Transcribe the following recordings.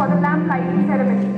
for the lamp lighting ceremony.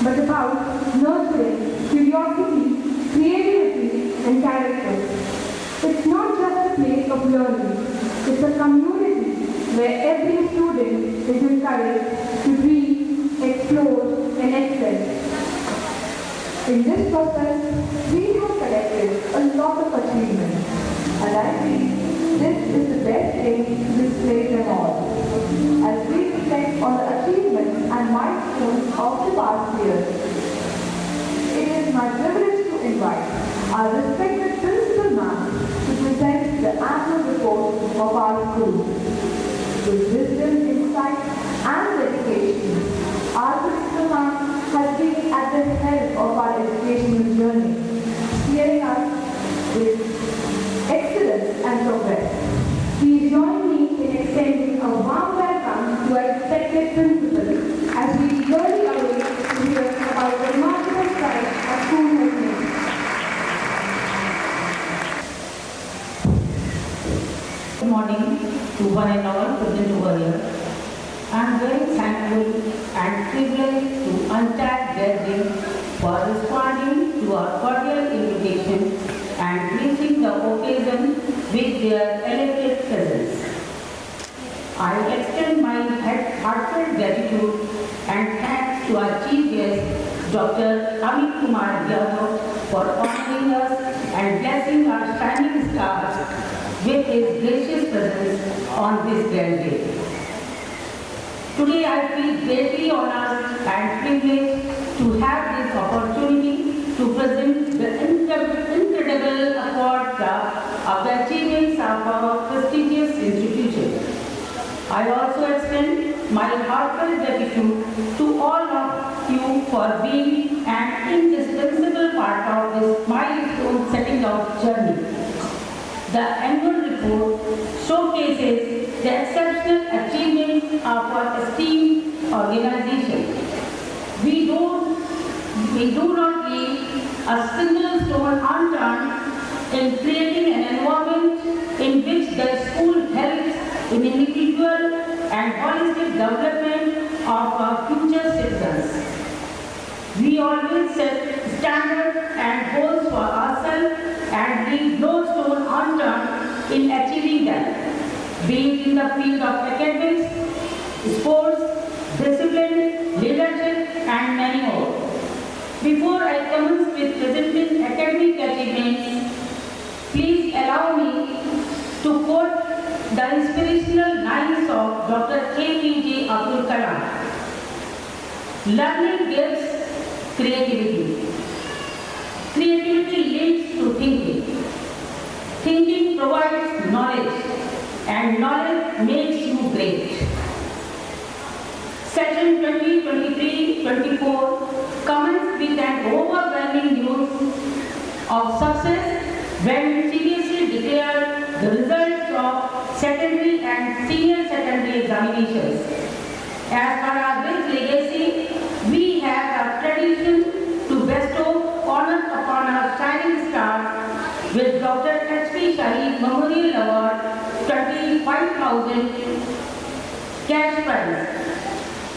but about nurturing curiosity, creativity, and character. It's not just a place of learning, it's a community where every student is encouraged to dream, explore, and excel. In this process, we have collected a lot of achievements, and I feel this is the best way to display them all. As we reflect on the achievements and milestones of the past year, it is my privilege to invite our respected Principal Ma'am to present the annual report of our school. With wisdom, insight, and dedication, our Principal Ma'am has been at the head of our educational journey, steering us with excellence and progress. Please join me in extending a warm welcome to our respected principal as we eagerly await to hear about the remarkable strides our school has made. Good morning to one and all present over here. I am very thankful and privileged to entire gathering for responding to our cordial invitation and gracing the occasion with their elected presence. I extend my heartfelt gratitude and thanks to our chief guest, Dr. Amit Kumar Yadav, for honoring us and blessing our shining stars with his gracious presence on this grand day. Today I feel greatly honored and privileged to have this opportunity to present the incredible award of the achievements of our prestigious institution. I also extend my heartfelt gratitude to all of you for being an indispensable part of this milestone setting out journey. The annual report showcases the exceptional achievements of our esteemed organization. We do not leave a single stone unturned in creating an environment in which the school helps in individual and holistic development of our future citizens. We always set standards and goals for ourselves and leave no stone unturned in achieving them, be it in the field of academics, sports, discipline, leadership, and many more. Before I commence with presenting academic achievements, please allow me to quote the inspirational lines of Dr. APJ Abdul Kalam. Learning gives creativity. Creativity leads to thinking. Thinking provides knowledge, and knowledge makes you great. Session 2023-24 commenced with an overwhelming news of success when CBSE declared the results of secondary and senior secondary examinations. As per our rich legacy, we have a tradition to bestow honor upon our shining stars with Dr. H.P. Shahid Memorial Award 25,000 cash prize,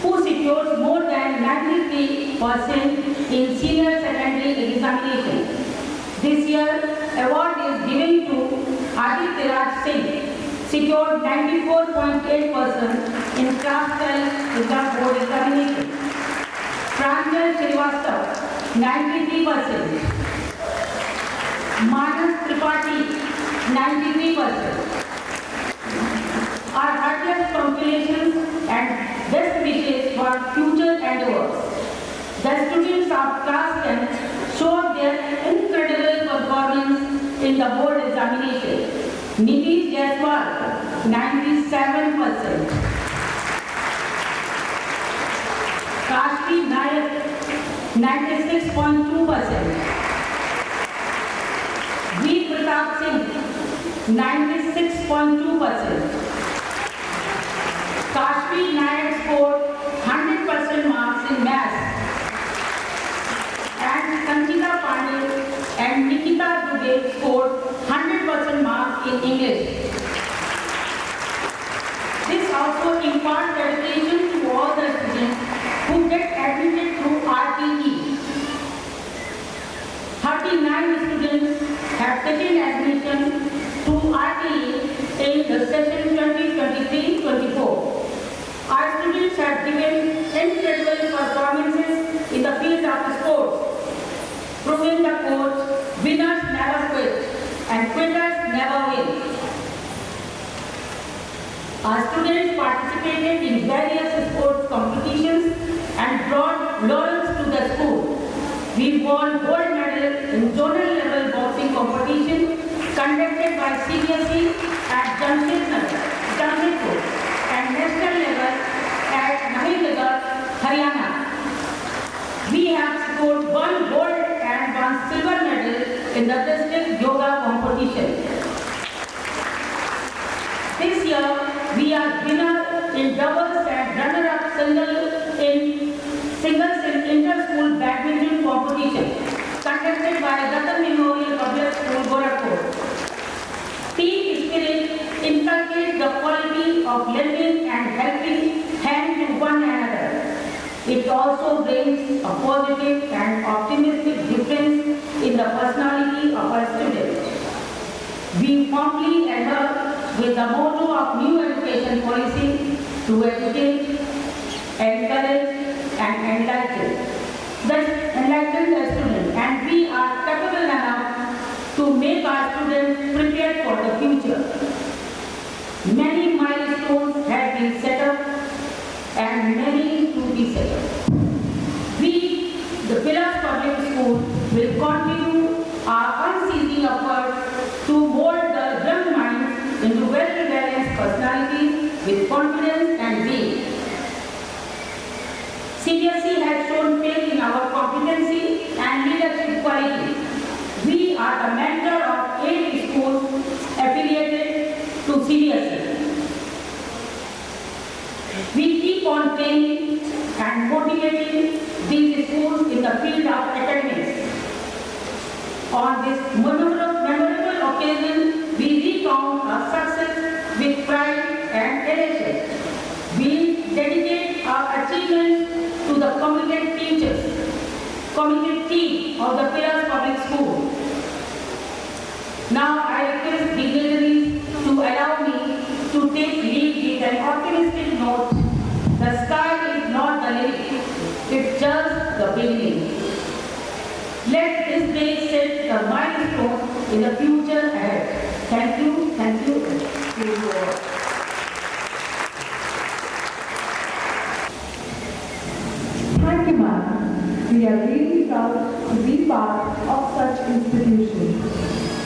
who secures more than 93% in senior secondary examination. This year, award is given to Aditya Raj Singh, secured 94.8% in Class 12 exam board examination. Pranjal Srivastava, 93%. Manas Tripathi, 93%. Our heartiest congratulations and best wishes for future endeavors. The students of Class 10 showed their incredible performance in the board examination. Nitish Jaiswal, 97%. Kashvi Nayak, 96.2%. V. Pratap Singh, 96.2%. Kashvi Nayak scored 100% marks in maths. And Sanchita Pandey and Nikita Dubey scored 100% marks in English. This also imparts dedication to all the students who get admitted through RT have taken admission to RTE in the session 2023-24. Our students have given incredible performances in the field of sports, proving the quote, winners never quit and quitters never win. Our students participated in various sports competitions and brought laurels to the school. We won gold medal in zonal level boxing competition conducted by CBSE at Jamshedpur and national level at Mahinagar, Haryana. We have scored 1 gold and 1 silver medal in the district yoga competition. This year, we are winner in doubles and runner-up singles in inter-school badminton competition conducted by Ratan Memorial Public School, Gorakhpur. Team spirit inculcates the quality of lending and helping hand to one another. It also brings a positive and optimistic difference in the personality of our students. We firmly adhere with the motto of new education policy to educate, encourage, and enlighten the student, and we are capable enough to make our students prepared for the future. Many milestones have been set up and many to be set up. We, the Pillars Public School, will continue our unceasing efforts to mold the young minds into well-balanced personalities with confidence and zeal. CBSE has shown faith in our competency and leadership quality. We are the mentor of 8 schools affiliated to CBSE. We keep on training and motivating these schools in the field of academics. On this memorable occasion, we recount our success with pride and elation. We dedicate our achievements to the committed team of the Pillars Public School. Now I request dignitaries to allow me to take lead with an optimistic note. The sky is not the limit, it's just the beginning. Let this day set the milestone in the future ahead. Thank you. Thank you all. Thank you, ma'am. We are really proud to be part of such institutions.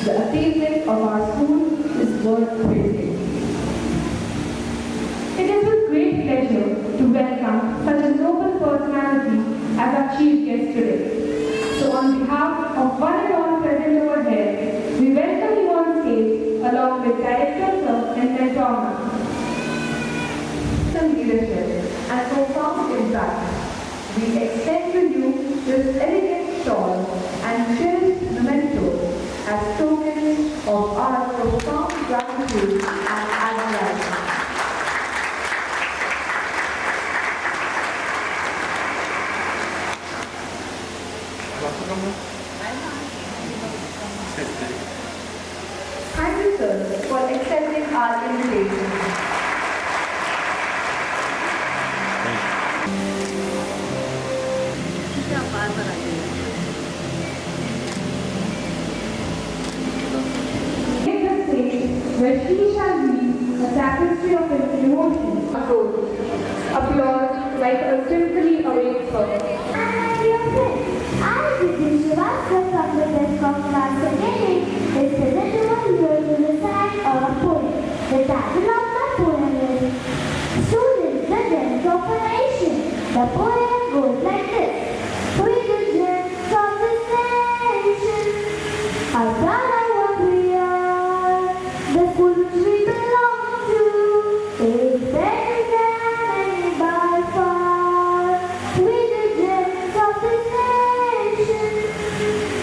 The achievement of our school is worth praising. It is with great pleasure to welcome such a noble personality as our chief guest today. So on behalf of one and all present over here, we welcome you on stage along with Director Sir and Mentor leadership and profound impact. We extend to you this elegant shawl and cherished memento as tokens of our profound gratitude and admiration. Thank you, sir, for accepting our invitation. Where she shall be a tapestry of emotion, applause like a symphony awaits her. And my dear friends, I, Vidya Srivastava from the desk of Class 2nd, is present over here to recite a poem. The title of the poem is Students, the Gems of a Nation. The poem goes like this. We the gems of this nation are proud of what we are. The school which we belong to is better than any by far. We the gems of this nation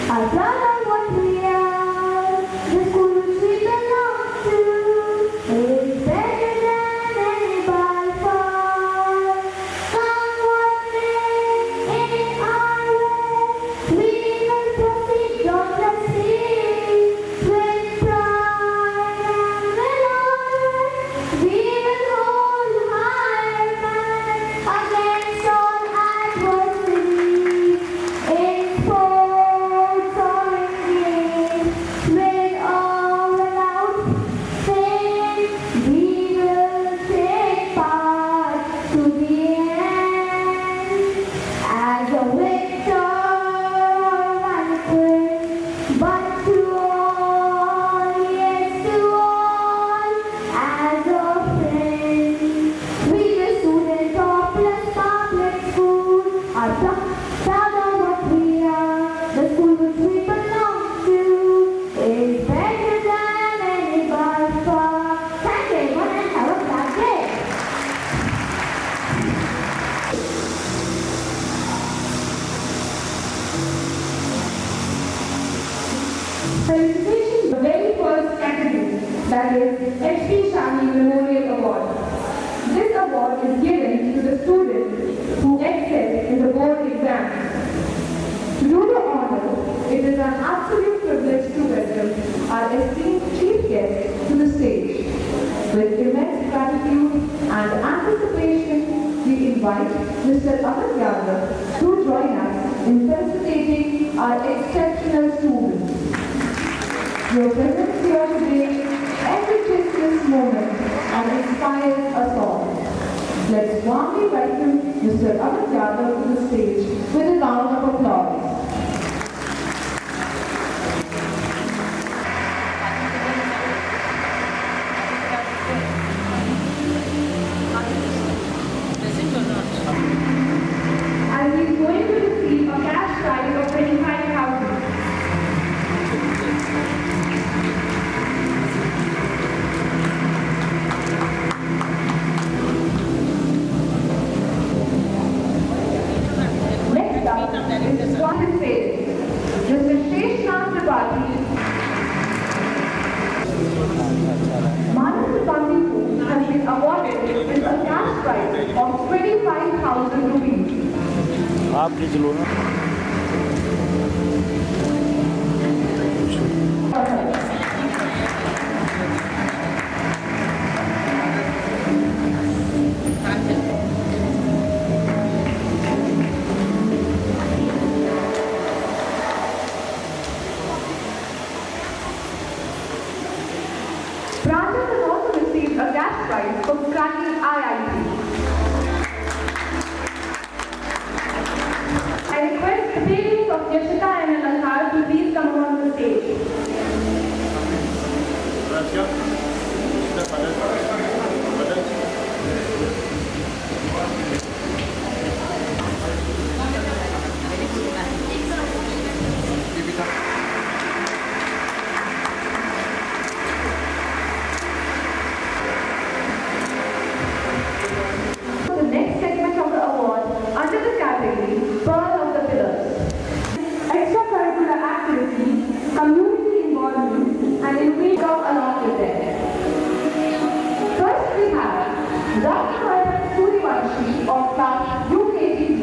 are proud of what we are. The school which we belong to is better Felicitation the very first category, that is H.P. Shami Memorial Award. This award is given to the students who excel in the board exams. To do the honor, it is an absolute privilege to welcome our esteemed chief guest to the stage. With immense gratitude and anticipation, we invite Mr. Amit Yadav to join us in felicitating our exceptional students. Your presence here today enriches this moment and inspires us all. Let's warmly welcome Mr. Amit Yadav to the stage with a round of applause. And he is going to receive a cash prize of 25,000. Next up is Scottish State. Mr. Sheshnath Tripathi. Manas Tripathi has been awarded with a cash prize of 25,000 rupees. आप खींच लो ना। Pranjal has also received a cash prize from Cracking IIT. I request the parents of Yashita and Alankar to please come on the stage. The next segment of the award under the category Pearl of the Pillars. Extracurricular activities, community involvement and innovation come along with them. First we have Rakshit Suryavanshi of class UKG.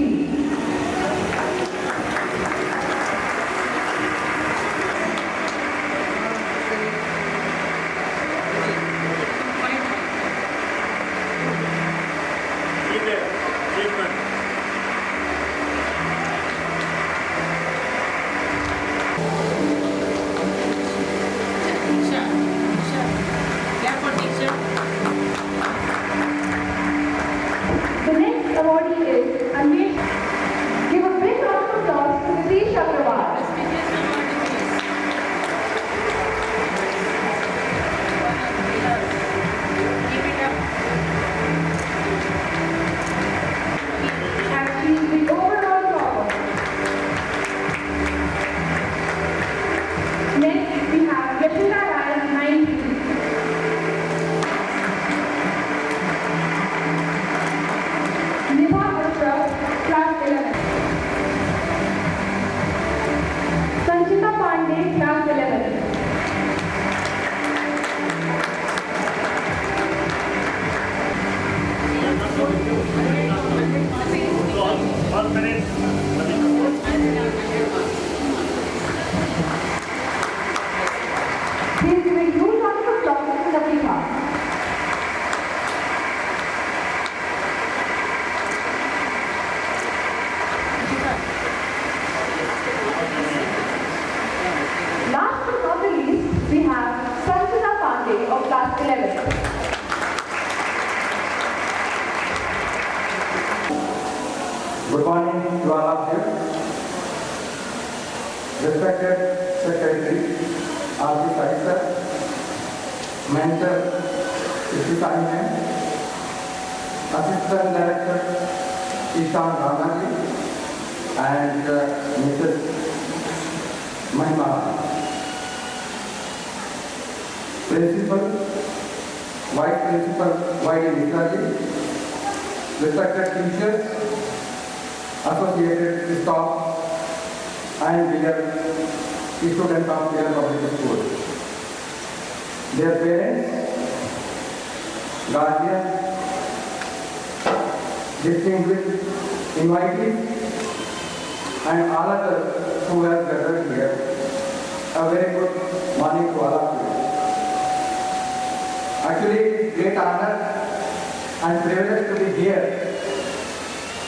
The next awardee is Anish. Give a big round of applause to Nitish Agrawal. And she is the overall topper. Next we have Yashita Rai, 19. Nibha Ashraf, class 11. Sanchita Pandey, class 11. Please give a huge round of applause to Nafisa. Last but not the least, we have Sanchita Pandey of class 11. Good morning to all of you. Respected Secretary, R.P. Sai sir, Mentor, Shri Sai ma'am, Assistant Director, Ishan Rana ji, and Mrs. Mahima, Principal, Vice Principal, Y.D. Mishra ji, respected teachers, associated staff, and dear students of their public school. Their parents, guardians, distinguished invitees, and all others who have gathered here, a very good morning to all of you. Actually, it is great honor and privilege to be here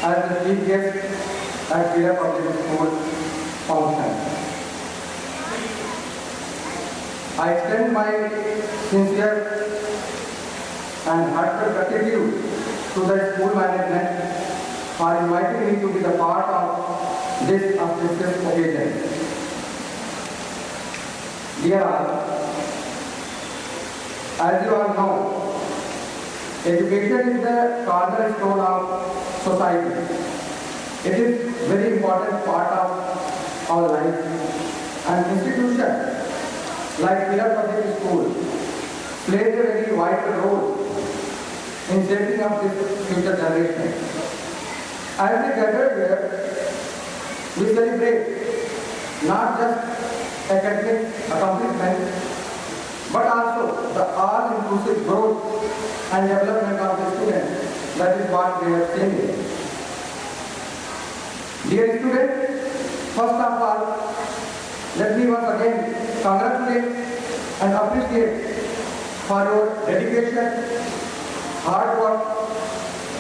as the chief guest at Bira Public School function. I extend my sincere and heartfelt gratitude to the school management for inviting me to be the part of this auspicious occasion. Dear all, as you all know, education is the cornerstone of society. It is a very important part of our life, and institutions like Bira Public School plays a very vital role in shaping up this future generation. As we gather here, we celebrate not just academic accomplishment, but also the all-inclusive growth and development of the students. That is what we have seen here. Dear students, first of all, let me once again congratulate and appreciate for your dedication, hard work,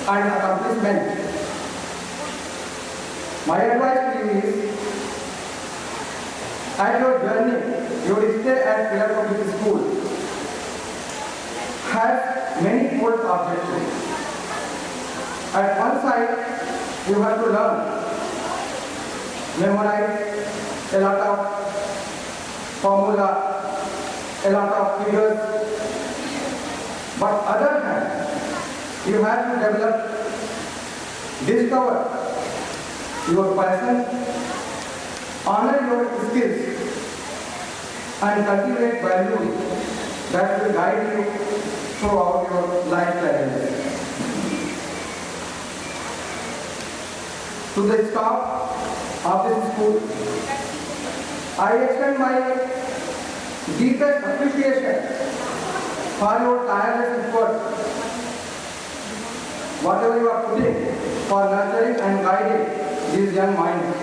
and accomplishment. My advice to you is, at your journey, your stay at Bira Public School has many core objectives. At one side, you have to learn, memorize a lot of formula, a lot of figures. But other hand, you have to develop, discover your passion, honor your skills, and cultivate values that will guide you throughout your life challenges. To the staff of this school, I extend my deepest appreciation for your tireless effort, whatever you are putting for nurturing and guiding these young minds.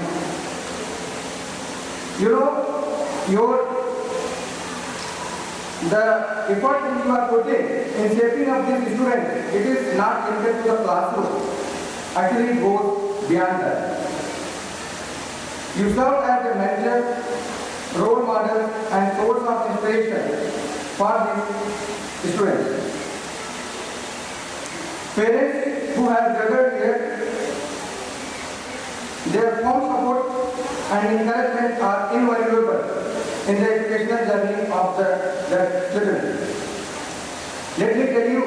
You know, the effort that you are putting in shaping up these students, it is not limited to the classroom. Actually, it goes beyond that. You serve as a mentor, role model, and source of inspiration for these students. Parents who have gathered here, their firm support and encouragement are invaluable in the educational journey of their children. Let me tell you,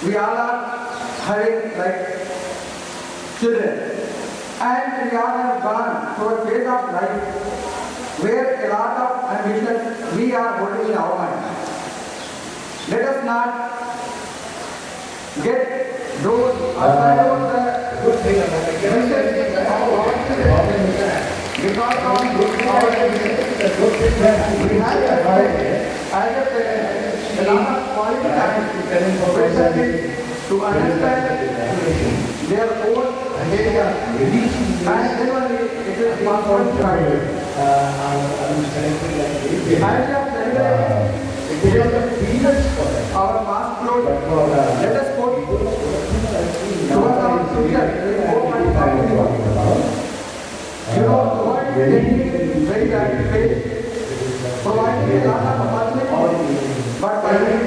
we all are having children, and we all have gone through a phase of life where a lot of ambitions we are holding in our mind. Let us not get those aside of the good things of our children because of our we have as a parent a lot of quality time to understand their own behavior, and then only it is possible to guide. Our past growth, let us put towards our future. You know, the world is changing very rapid pace, providing a lot of opportunities, but finding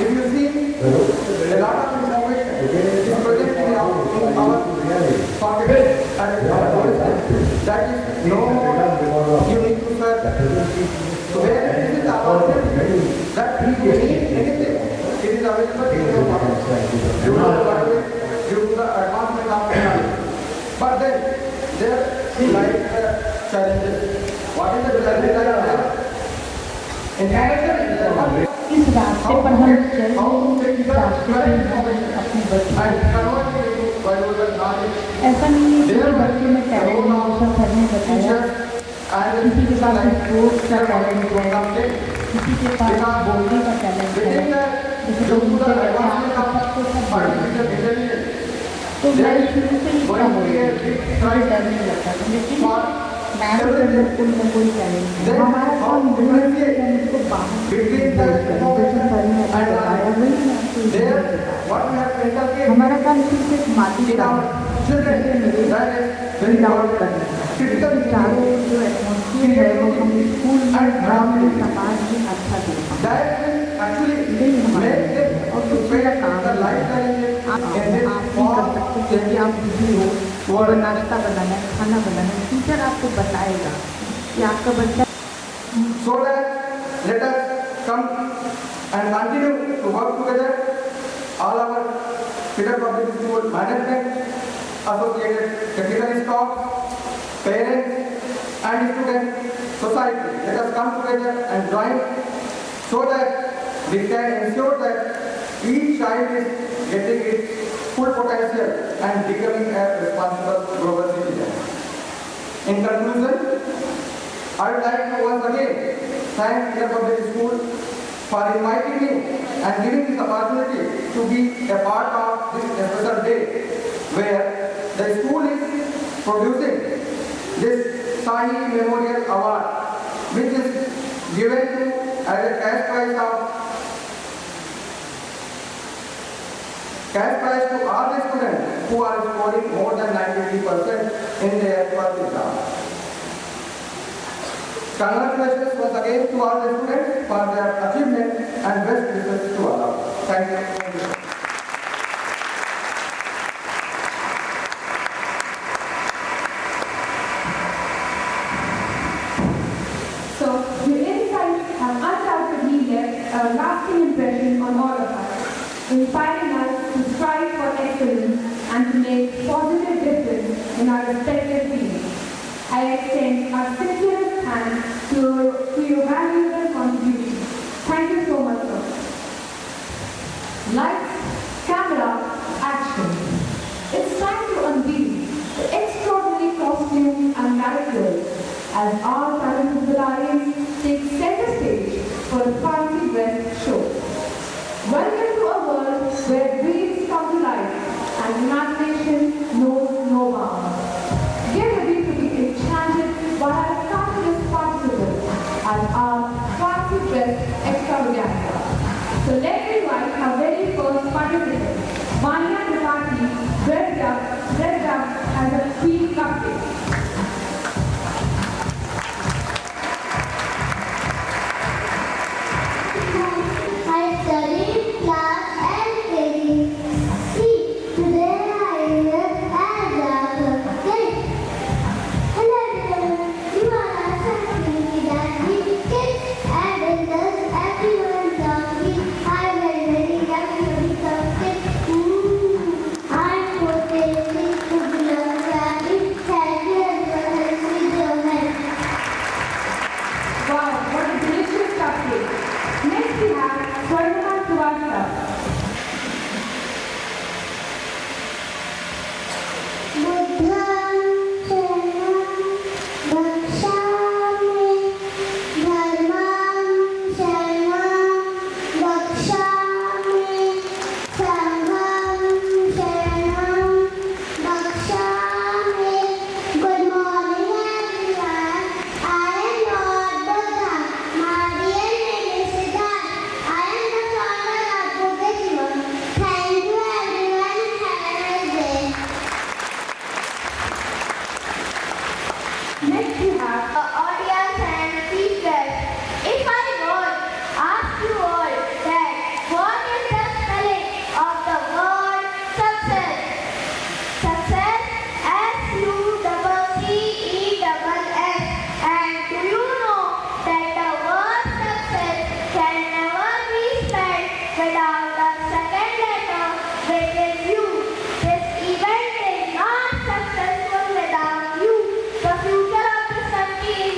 if you see, a lot of information is projected in our pocket and our doorstep. That is no more you need to search. So where this is the opportunity that you need anything, it is available in your pocket. You will do the advancement of technology. But then there are challenges. What is the challenge there? Information इस रास्ते पर हम चल रहे हैं, इस रास्ते पर हम अपने बच्चों ऐसा नहीं है कि बच्चे में टैलेंट नहीं, सब सर ने बताया पास स्पोर्ट्स का टैलेंट है, किसी के पास बोलने का टैलेंट है, जैसे लोग मुझे कहते हैं आप सबको सब बोलते हैं। तो मैं शुरू से ही क्या बोलती हूँ, मुझे डर नहीं लगता था, लेकिन मैथ के अंदर स्कूल में कोई टैलेंट नहीं। हमारा काम दूर से हम उसको बाहर जैसे सर ने बताया वही मैं आपको हमारा काम सिर्फ एक माटी का विदाउट करना चारों जो एटमोसफियर है वो हम स्कूल में ग्राम में समाज में अच्छा देगा नहीं हमारे और कुछ मेरा काम आप नहीं कर सकते क्योंकि आप बिजी हो और नाश्ता बनाना है, खाना बनाना है, टीचर आपको बताएगा कि आपका बच्चा So that let us come and continue to work together, all our Peter Public School management, associated technical staff, parents and student society. Let us come together and join so that we can ensure that each child is getting its full potential and becoming a responsible global citizen. In conclusion, I would like to once again thank Peter Public School for inviting me and giving this opportunity to be a part of this special day where the school is producing this Sahi Memorial Award, which is given to as a cash prize to all the students who are scoring more than 93% in their first exam. Congratulations once again to all the students for their achievement and best wishes to all of us. Thank you. So, your insights have undoubtedly left a lasting impression on all of us, inspiring us to strive for excellence and to make positive difference in our respective fields. I extend our sincerest thanks to your valuable contribution. Thank you so much, sir. Lights, camera, action. It's time to unveil the extraordinary costumes and characters as our talented Bellarians take center stage for the fancy dress show. Welcome to a world where dreams come to life and imagination knows no bounds. Get ready to be enchanted by our fabulous participants as our fancy dress extravaganza. So let's invite our very first participant, Vanya Tripathi, dressed up as a queen cupcake. I studied class LKG. See, today I wear as a cupcake. Hello everyone, you are asking me that we kids and elders, everyone loves me. I'm very happy to be cupcake. I'm so tasty to be loved happy. Thank you everyone, help me so much. Wow, what a delicious cupcake. Next we have Swarnama Srivastava. बुद्धं शरणं गच्छामि धर्मं शरणं गच्छामि संघं शरणं गच्छामि. Good morning everyone. I am Lord Buddha. My dear name is Siddharth. I am the founder of Buddhism. Thank you everyone. Have a nice day. Next we have The audience and teachers, if I would ask you all that what is the spelling of the word success? Success, S-U-C-C-E-S-S. And do you know that the word success can never be spelled without the second letter, which is U. This event is not successful without you. The future of this country is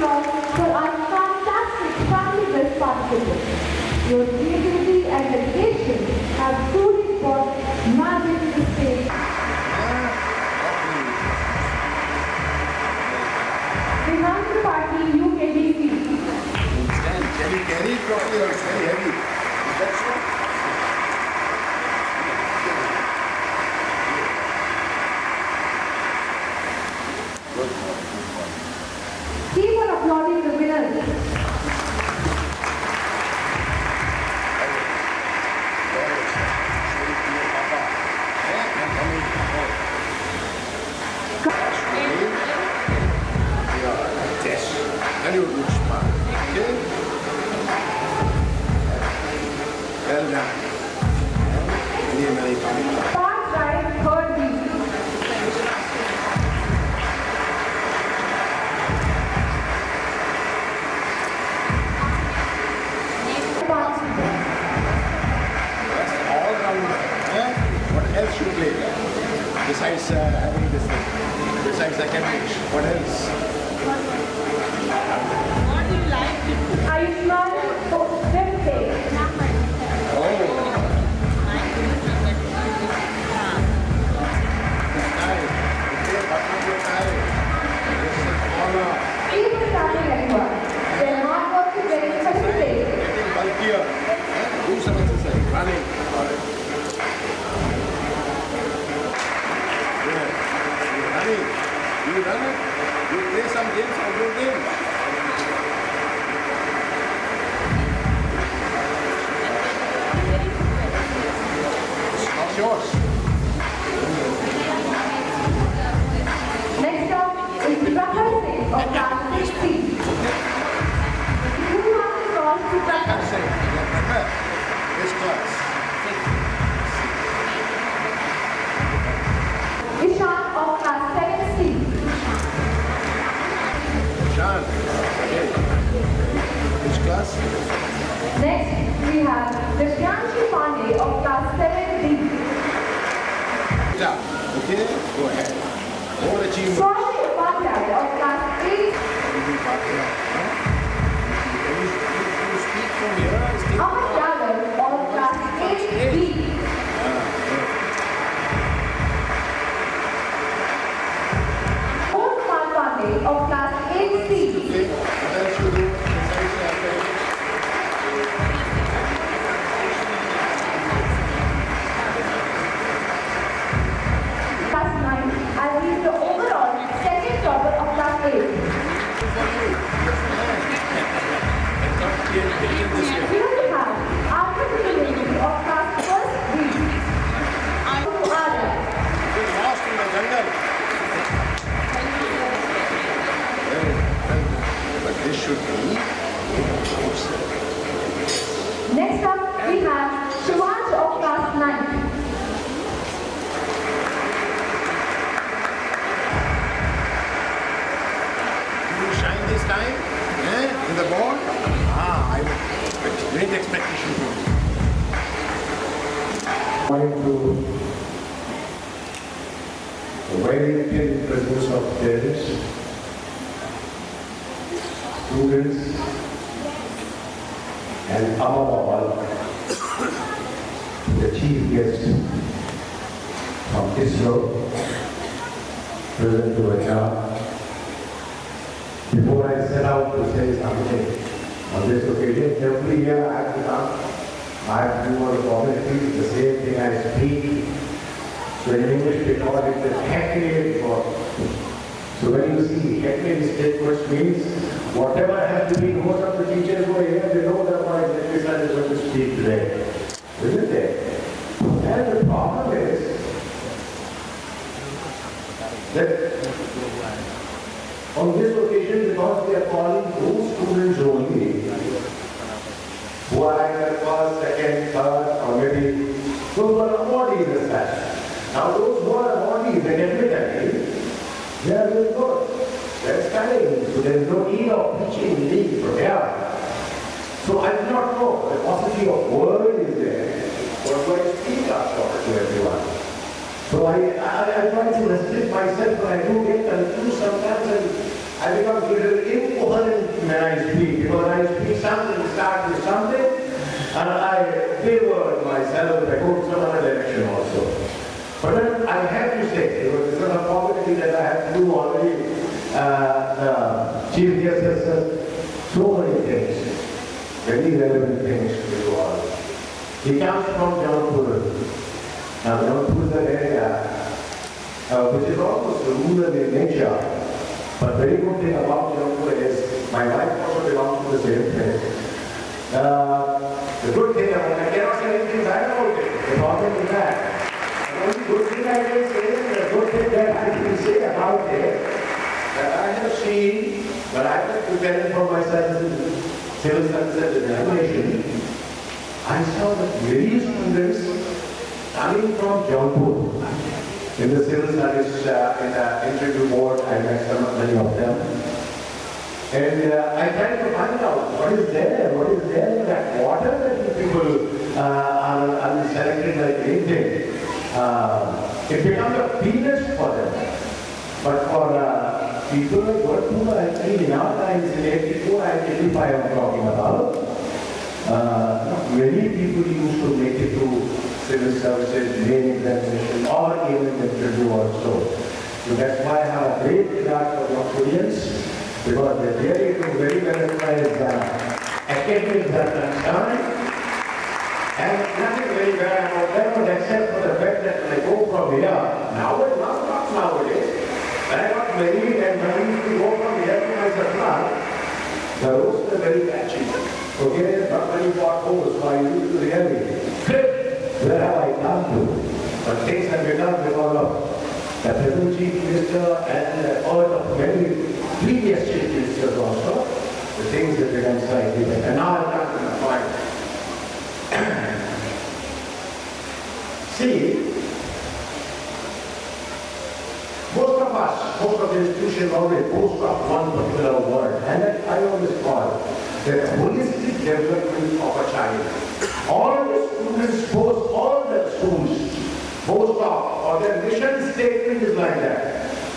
applause for our fantastic family dress participants. Your creativity and dedication have truly brought magic to the stage. Behind the party UKDC. Can you carry it properly or it's very heavy? Is that so? Keep on applauding the winners. Very good smile. Okay? Well done. Many thanks. Part right, third week. All rounder. What else you play? Besides having this thing? Besides academics, what else? Ayushman Vipte. Keep on clapping everyone. Their hard work is very facilitated. Getting bulkier. Do some exercise. Running. Good. You running. You run it. You play some games, outdoor games. It's not yours. Next up is Prakhar Singh of class 6C. Who wants to cross to Prakhar? Can't say. This class. Ishan of class 7C. Shan. Okay. Which class? Next, we have Divyanshi Pandey of class 7D. Yeah. Okay. Go ahead. More achievement. Swati Upadhyay of class 8. You speak from here. Aman Yadav of class 8B. Om Kumar Pandey of class 8C. Okay. What else you do besides athletics? Class 9, as he is the overall second topper of class 8. Here we have after the University of class 1st B. Ada. Get lost in the jungle. But this should be. Next up, we have Shivansh of class 9. You shine this time in the ball. I would expect great expectation from you. Going to the very thin presence of parents, students, and above all, the chief guest from ISRO, present to HR. Before I set out to say something on this occasion, every year I have to come, I have to do all the formalities, the same thing I speak. So in English we call it the hackneyed form. So when you see hackneyed statements means whatever has to be, most of the teachers who are here, they know that what exactly sir is going to speak today. Isn't it? And the problem is that on this occasion, because we are calling those students only who are either first, second, third, or maybe those who are awardees as such. Now those who are awardees academically, they are doing good. They are studying, so there is no need of teaching, being prepared. So I do not know, the paucity of word is there, but when I speak up to everyone. So I try to restrict myself, but I do get confused sometimes and I I become a little incoherent when I speak, because I speak something, start with something, and I favor myself, I go to some other direction also. But then I have to say, because this is a formality that I have to do already, the chief guest has said so many things, very relevant things to you all. He comes from Jaunpur. Now Jaunpur is an area which is almost rural in nature, but very good thing about Jaunpur is my wife also belongs to the same place. The good thing about I cannot say anything bad about it. The problem is that the only good thing I can say is the good thing that I can say about it, that I have seen, but I was preparing for myself in civil service examination. I saw that many students coming from Jaunpur in the civil service in the interview board. I met many of them. And I tried to find out what is there in that water that you people are selected like anything. It becomes a peanuts for them. But for people like Jaunpur, actually in our times in 84 and 85 I'm talking about, many people used to make it to civil services, main examination, or even interview also. So that's why I have a great regard for Jaunpurians, because they really do very well as far as academics are concerned. And nothing very bad about them, except for the fact that when I go from here, not nowadays, when I got married and when I used to go from here to my Satna, the roads were very patchy. Okay, not many potholes, so I used to really trip where have I come to. But things have become because of the present chief minister and the urge of many previous chief ministers also. The things have become slightly better. And now I've come to the point. See, most of the institutions always boast of one particular word, and that I always call the holistic development of a child. All the students boast, all the schools boast of, or their mission statement is like that.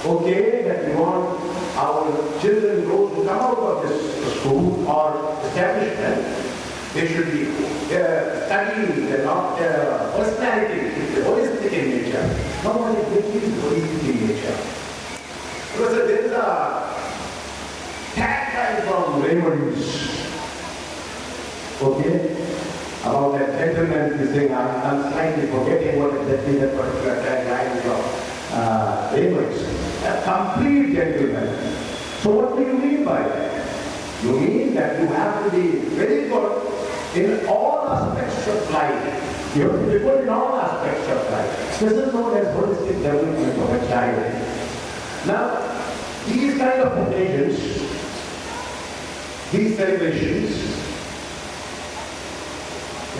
Okay, that we want our children, those who come out of this school or establishment, they should be studying their personality, holistic in nature. Nobody is holistic in nature. Because there is a tagline from Raymond's, okay, about that gentleman is saying, I'm slightly forgetting what exactly that particular tagline is of Raymond's. A complete gentleman. So what do you mean by that? You mean that you have to be very good in all aspects of life. You have to be good in all aspects of life. This is known as holistic development of a child. Now, these kind of occasions, these celebrations,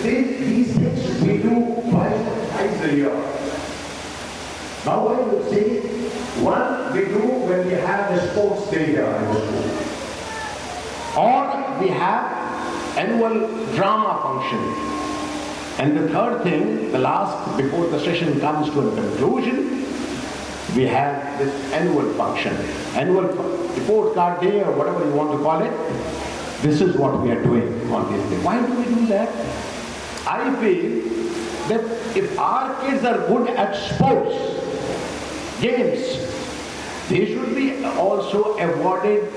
these things we do twice a year. Now I would say, one we do when we have the sports day here in the school. Or we have annual drama function. And the third thing, the last, before the session comes to a conclusion, we have this annual function. Annual report card day or whatever you want to call it. This is what we are doing on this day. Why do we do that? I feel that if our kids are good at sports, games, they should be also awarded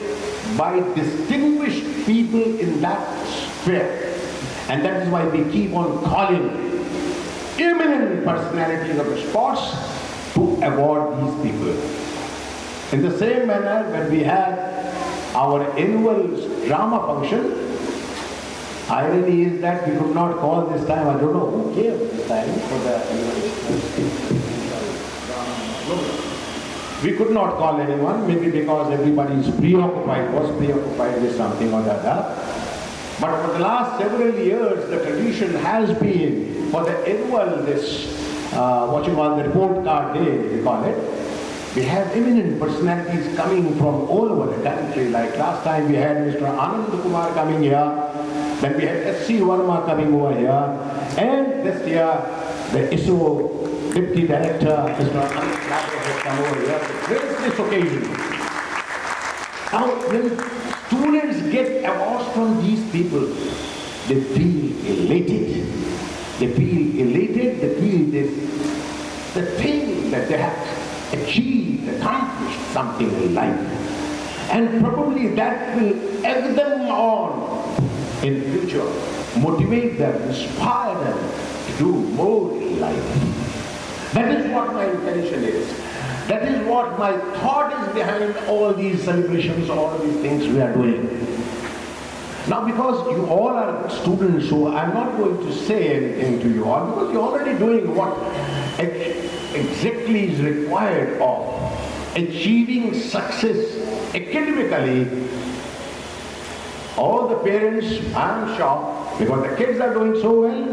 by distinguished people in that sphere. And that is why we keep on calling eminent personalities of the sports to award these people. In the same manner, when we had our annual drama function, irony is that we could not call this time, I don't know who came this time for the annual. We could not call anyone, maybe because everybody is preoccupied, was preoccupied with something or the other. But for the last several years, the tradition has been for the annual, what you call the report card day, we call it. We have eminent personalities coming from all over the country. Like last time we had Mr. Anand Kumar coming here, then we had S.C. Verma coming over here, and this year the ISRO Deputy Director, Mr. Anand Kumar, has come over here to grace this occasion. Now, when students get awards from these people, they feel elated. They feel this, the thing that they have achieved, accomplished something in life. And probably that will egg them on in future, motivate them, inspire them to do more in life. That is what my intention is. That is what my thought is behind all these celebrations, all these things we are doing. Now, because you all are students, so I'm not going to say anything to you all, because you're already doing what exactly is required of achieving success academically. All the parents, I'm sure, because the kids are doing so well,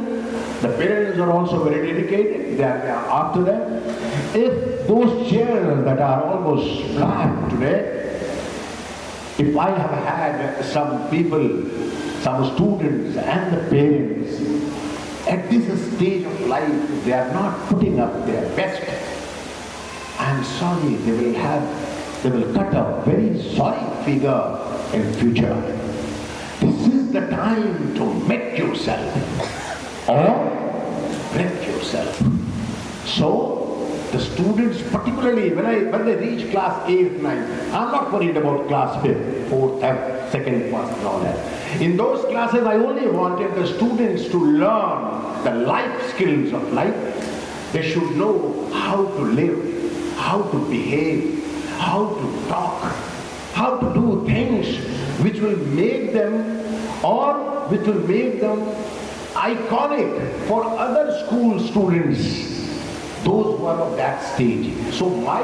the parents are also very dedicated, they are after them. If those chairs that are almost flat today, if I have had some people, some students and the parents, at this stage of life, they are not putting up their best, I'm sorry, they will cut a very sorry figure in future. This is the time to make yourself or break yourself. So, the students, particularly when they reach class 8, 9, I'm not worried about class 5th, 4th, 2nd, 1st and all that. In those classes, I only wanted the students to learn the life skills of life. They should know how to live, how to behave, how to talk, how to do things which will make them iconic for other school students, those who are of that stage. So my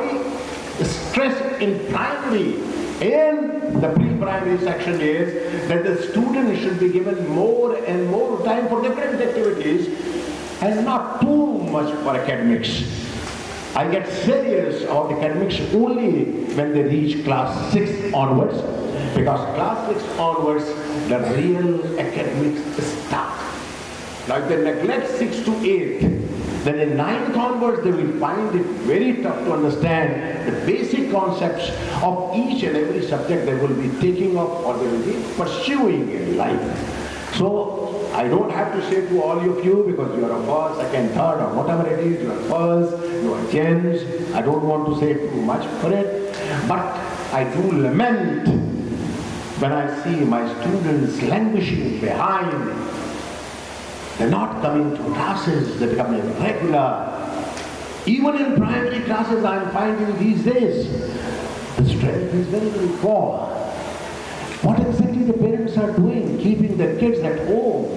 stress in primary and the pre-primary section is that the student should be given more and more time for different activities and not too much for academics. I get serious about academics only when they reach class 6 onwards, because class 6 onwards the real academics start. Now if they neglect 6 to 8, then in 9th onwards they will find it very tough to understand the basic concepts of each and every subject they will be taking up or they will be pursuing in life. So I don't have to say to all of you, because you are a first, 2nd, 3rd or whatever it is, you are first, you are gens, I don't want to say too much for it, but I do lament when I see my students languishing behind. They're not coming to classes, they're becoming regular. Even in primary classes, I'm finding these days, the strength is very, very poor. What exactly the parents are doing, keeping their kids at home.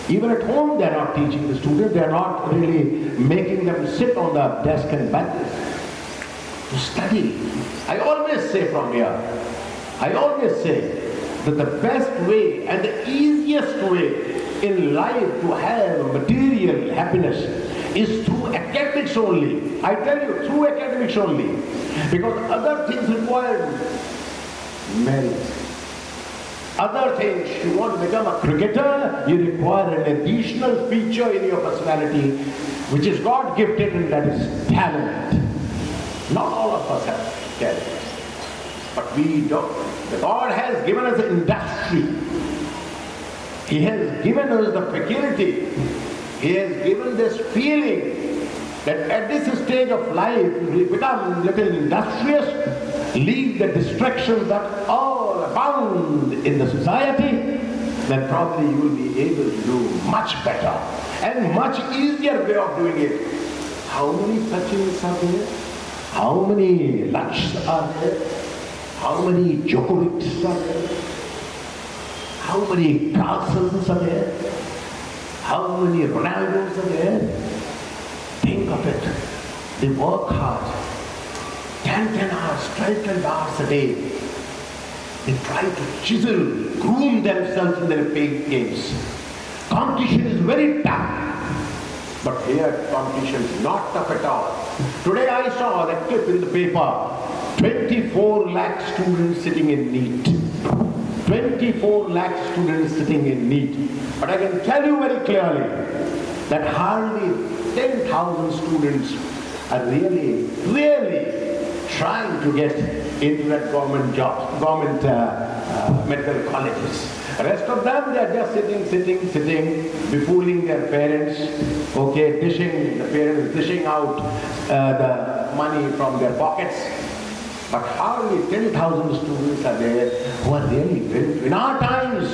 Even at home, they're not teaching the students, they're not really making them sit on the desk and benches to study. I always say from here, that the best way and the easiest way in life to have material happiness is through academics only. I tell you, through academics only. Because other things require merit. Other things, you want to become a cricketer, you require an additional feature in your personality, which is God-gifted, and that is talent. Not all of us have talent. But we don't. God has given us an industry. He has given us the faculty. He has given this feeling that at this stage of life, we become a little industrious, leave the distractions that all abound in the society, then probably you will be able to do much better and much easier way of doing it. How many Sachins are there? How many Lakshs are there? How many Djokovics are there? How many Carlsons are there? How many Ronaldos are there? Think of it. They work hard. 10 hours, 12 hours a day. They try to chisel, groom themselves in their paid games. Competition is very tough. But here competition is not tough at all. Today I saw that clip in the paper. 24 lakh students sitting in NEET. 24 lakh students sitting in NEET. But I can tell you very clearly that hardly 10,000 students are really trying to get into that government jobs, government medical colleges. Rest of them, they are just sitting, befooling their parents, okay, the parents dishing out the money from their pockets. But hardly 10,000 students are there who are really very, in our times,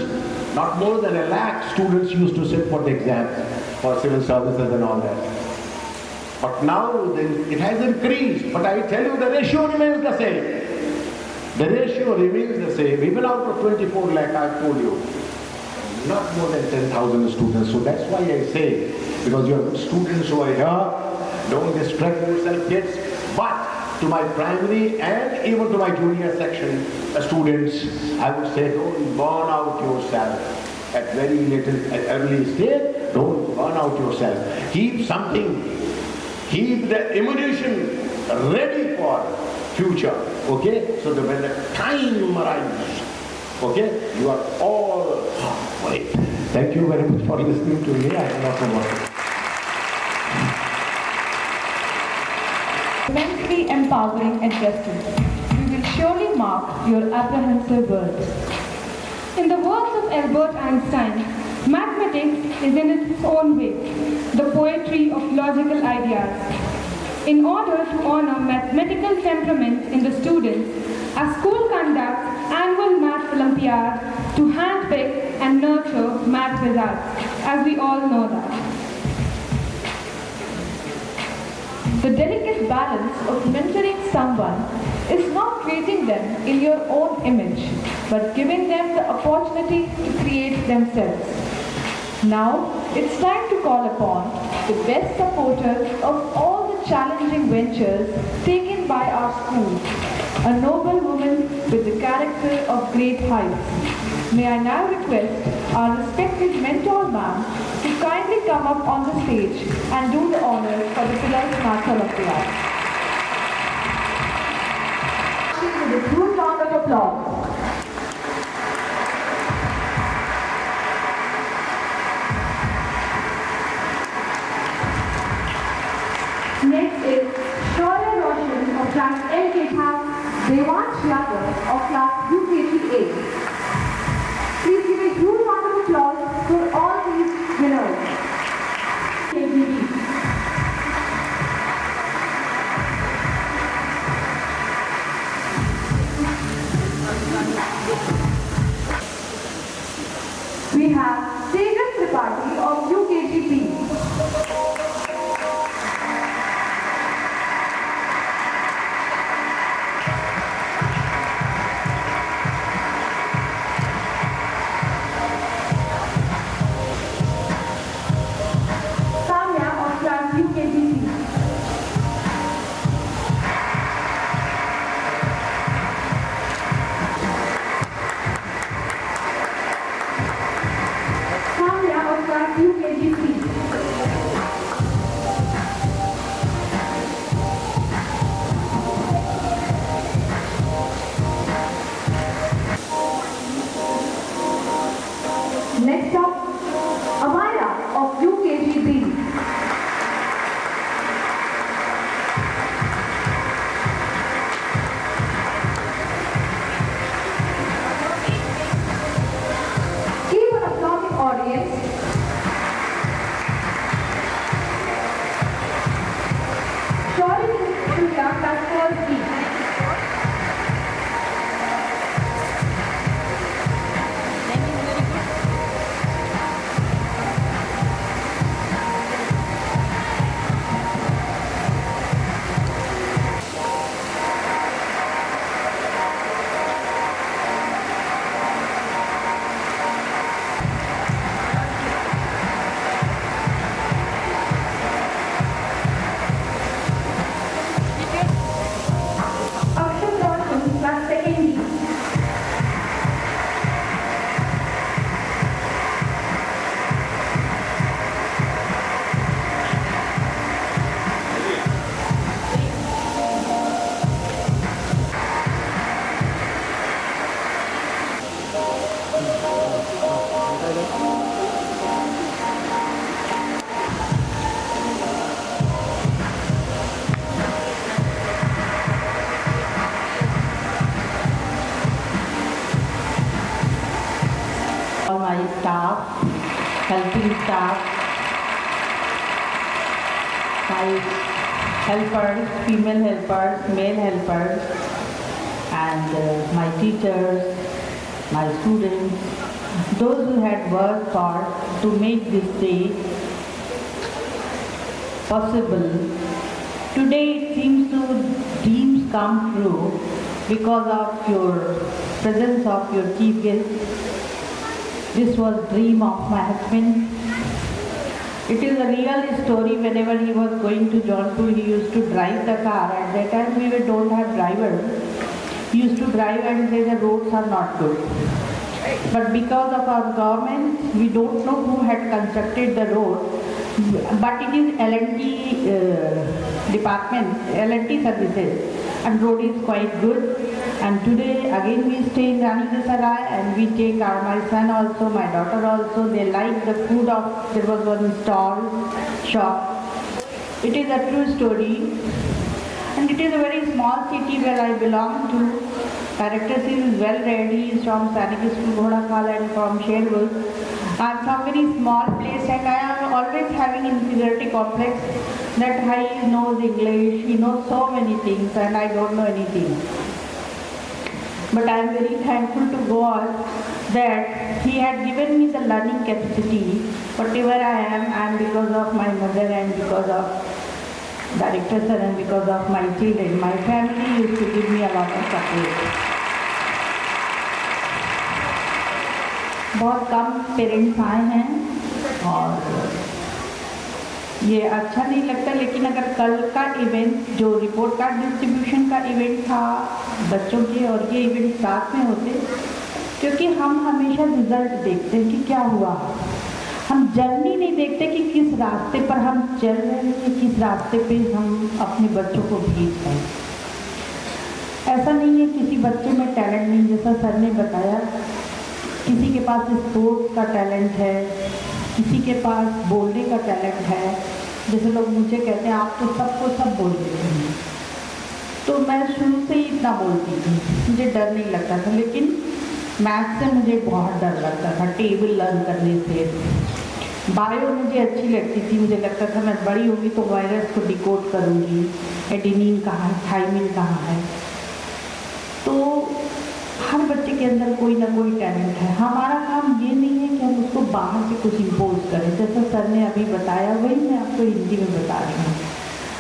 not more than 1 lakh students used to sit for the exams for civil services and all that. But now it has increased, but I tell you the ratio remains the same. The ratio remains the same. Even out of 24 lakh, I've told you, not more than 10,000 students. So that's why I say, because you have students who are here, don't distract yourself, kids. But to my primary and even to my junior section students, I would say don't burn out yourself at early stage. Don't burn out yourself. Keep the ammunition ready for future, okay? So that when the time arrives, okay, you are all halfway. Thank you very much for listening to me. I am not a more. Immensely empowering addresses. We will surely mark your apprehensive words. In the words of Albert Einstein, mathematics is in its own way the poetry of logical ideas. In order to honor mathematical temperament in the students, our school conducts annual math olympiad to handpick and nurture math wizards, as we all know that. The delicate balance of mentoring someone is not creating them in your own image, but giving them the opportunity to create themselves. Now, it's time to call upon the best supporters of all the challenging ventures taken by our school, a noble woman with the character of great heights. May I now request our respected mentor ma'am to kindly come up on the stage and do the honors for the Pillars Math Olympiad. With a huge round of applause. Next is Shaurya Roshan of class LK has Devansh Yadav of class UKG A. Please give a huge round of applause for all these winners. KGB. We have Tejas Tripathi of UKGP. Next up, Amaya of UKGB. Keep an applauding audience. Shorty Surya, class 4B. staff, my helpers, female helpers, male helpers, and my teachers, my students, those who had worked hard to make this day possible. Today it seems to dreams come true because of your presence of your chief guest. This was dream of my husband. It is a real story. Whenever he was going to Jaunpur, he used to drive the car. At that time we don't have driver. He used to drive and say the roads are not good. But because of our government, we don't know who had constructed the road. But it is L&T department, L&T services, and road is quite good. And today again we stay in Rani Ki Sarai and we take my son also, my daughter also. They like the food of, there was one stall, shop. It is a true story. And it is a very small city where I belong to. Director is well read. He is from Sainik School, Ghodakal, and from Sherwood. I am from very small place and I am always having inferiority complex that he knows English, he knows so many things and I don't know anything. But I am very thankful to God that He had given me the learning capacity. Whatever I am because of my mother and because of Director sir and because of my children. My family used to give me a lot of support. बहुत कम parents आए हैं और ये अच्छा नहीं लगता, लेकिन अगर कल का इवेंट जो रिपोर्ट कार्ड डिस्ट्रीब्यूशन का इवेंट था बच्चों के और ये इवेंट साथ में होते, क्योंकि हम हमेशा रिजल्ट देखते हैं कि क्या हुआ, हम जर्नी नहीं देखते कि किस रास्ते पर हम चल रहे हैं, किस रास्ते पे हम अपने बच्चों को भेज रहे हैं। ऐसा नहीं है किसी बच्चे में टैलेंट नहीं, जैसा सर ने बताया किसी के पास स्पोर्ट्स का टैलेंट है, किसी के पास बोलने का टैलेंट है। जैसे लोग मुझे कहते हैं आप तो सबको सब बोल देते हैं, तो मैं शुरू से ही इतना बोलती थी, मुझे डर नहीं लगता था। लेकिन मैथ से मुझे बहुत डर लगता था, टेबल लर्न करने से। बायो मुझे अच्छी लगती थी, मुझे लगता था मैं बड़ी होगी तो वायरस को डिकोड करूँगी, एडेनिन कहाँ है, थाइमिन कहाँ है। तो हर बच्चे के अंदर कोई ना कोई टैलेंट है। हमारा काम ये नहीं है कि हम उसको बाहर से कुछ इम्पोज करें, जैसा सर ने अभी बताया वही मैं आपको हिंदी में बता रही हूँ।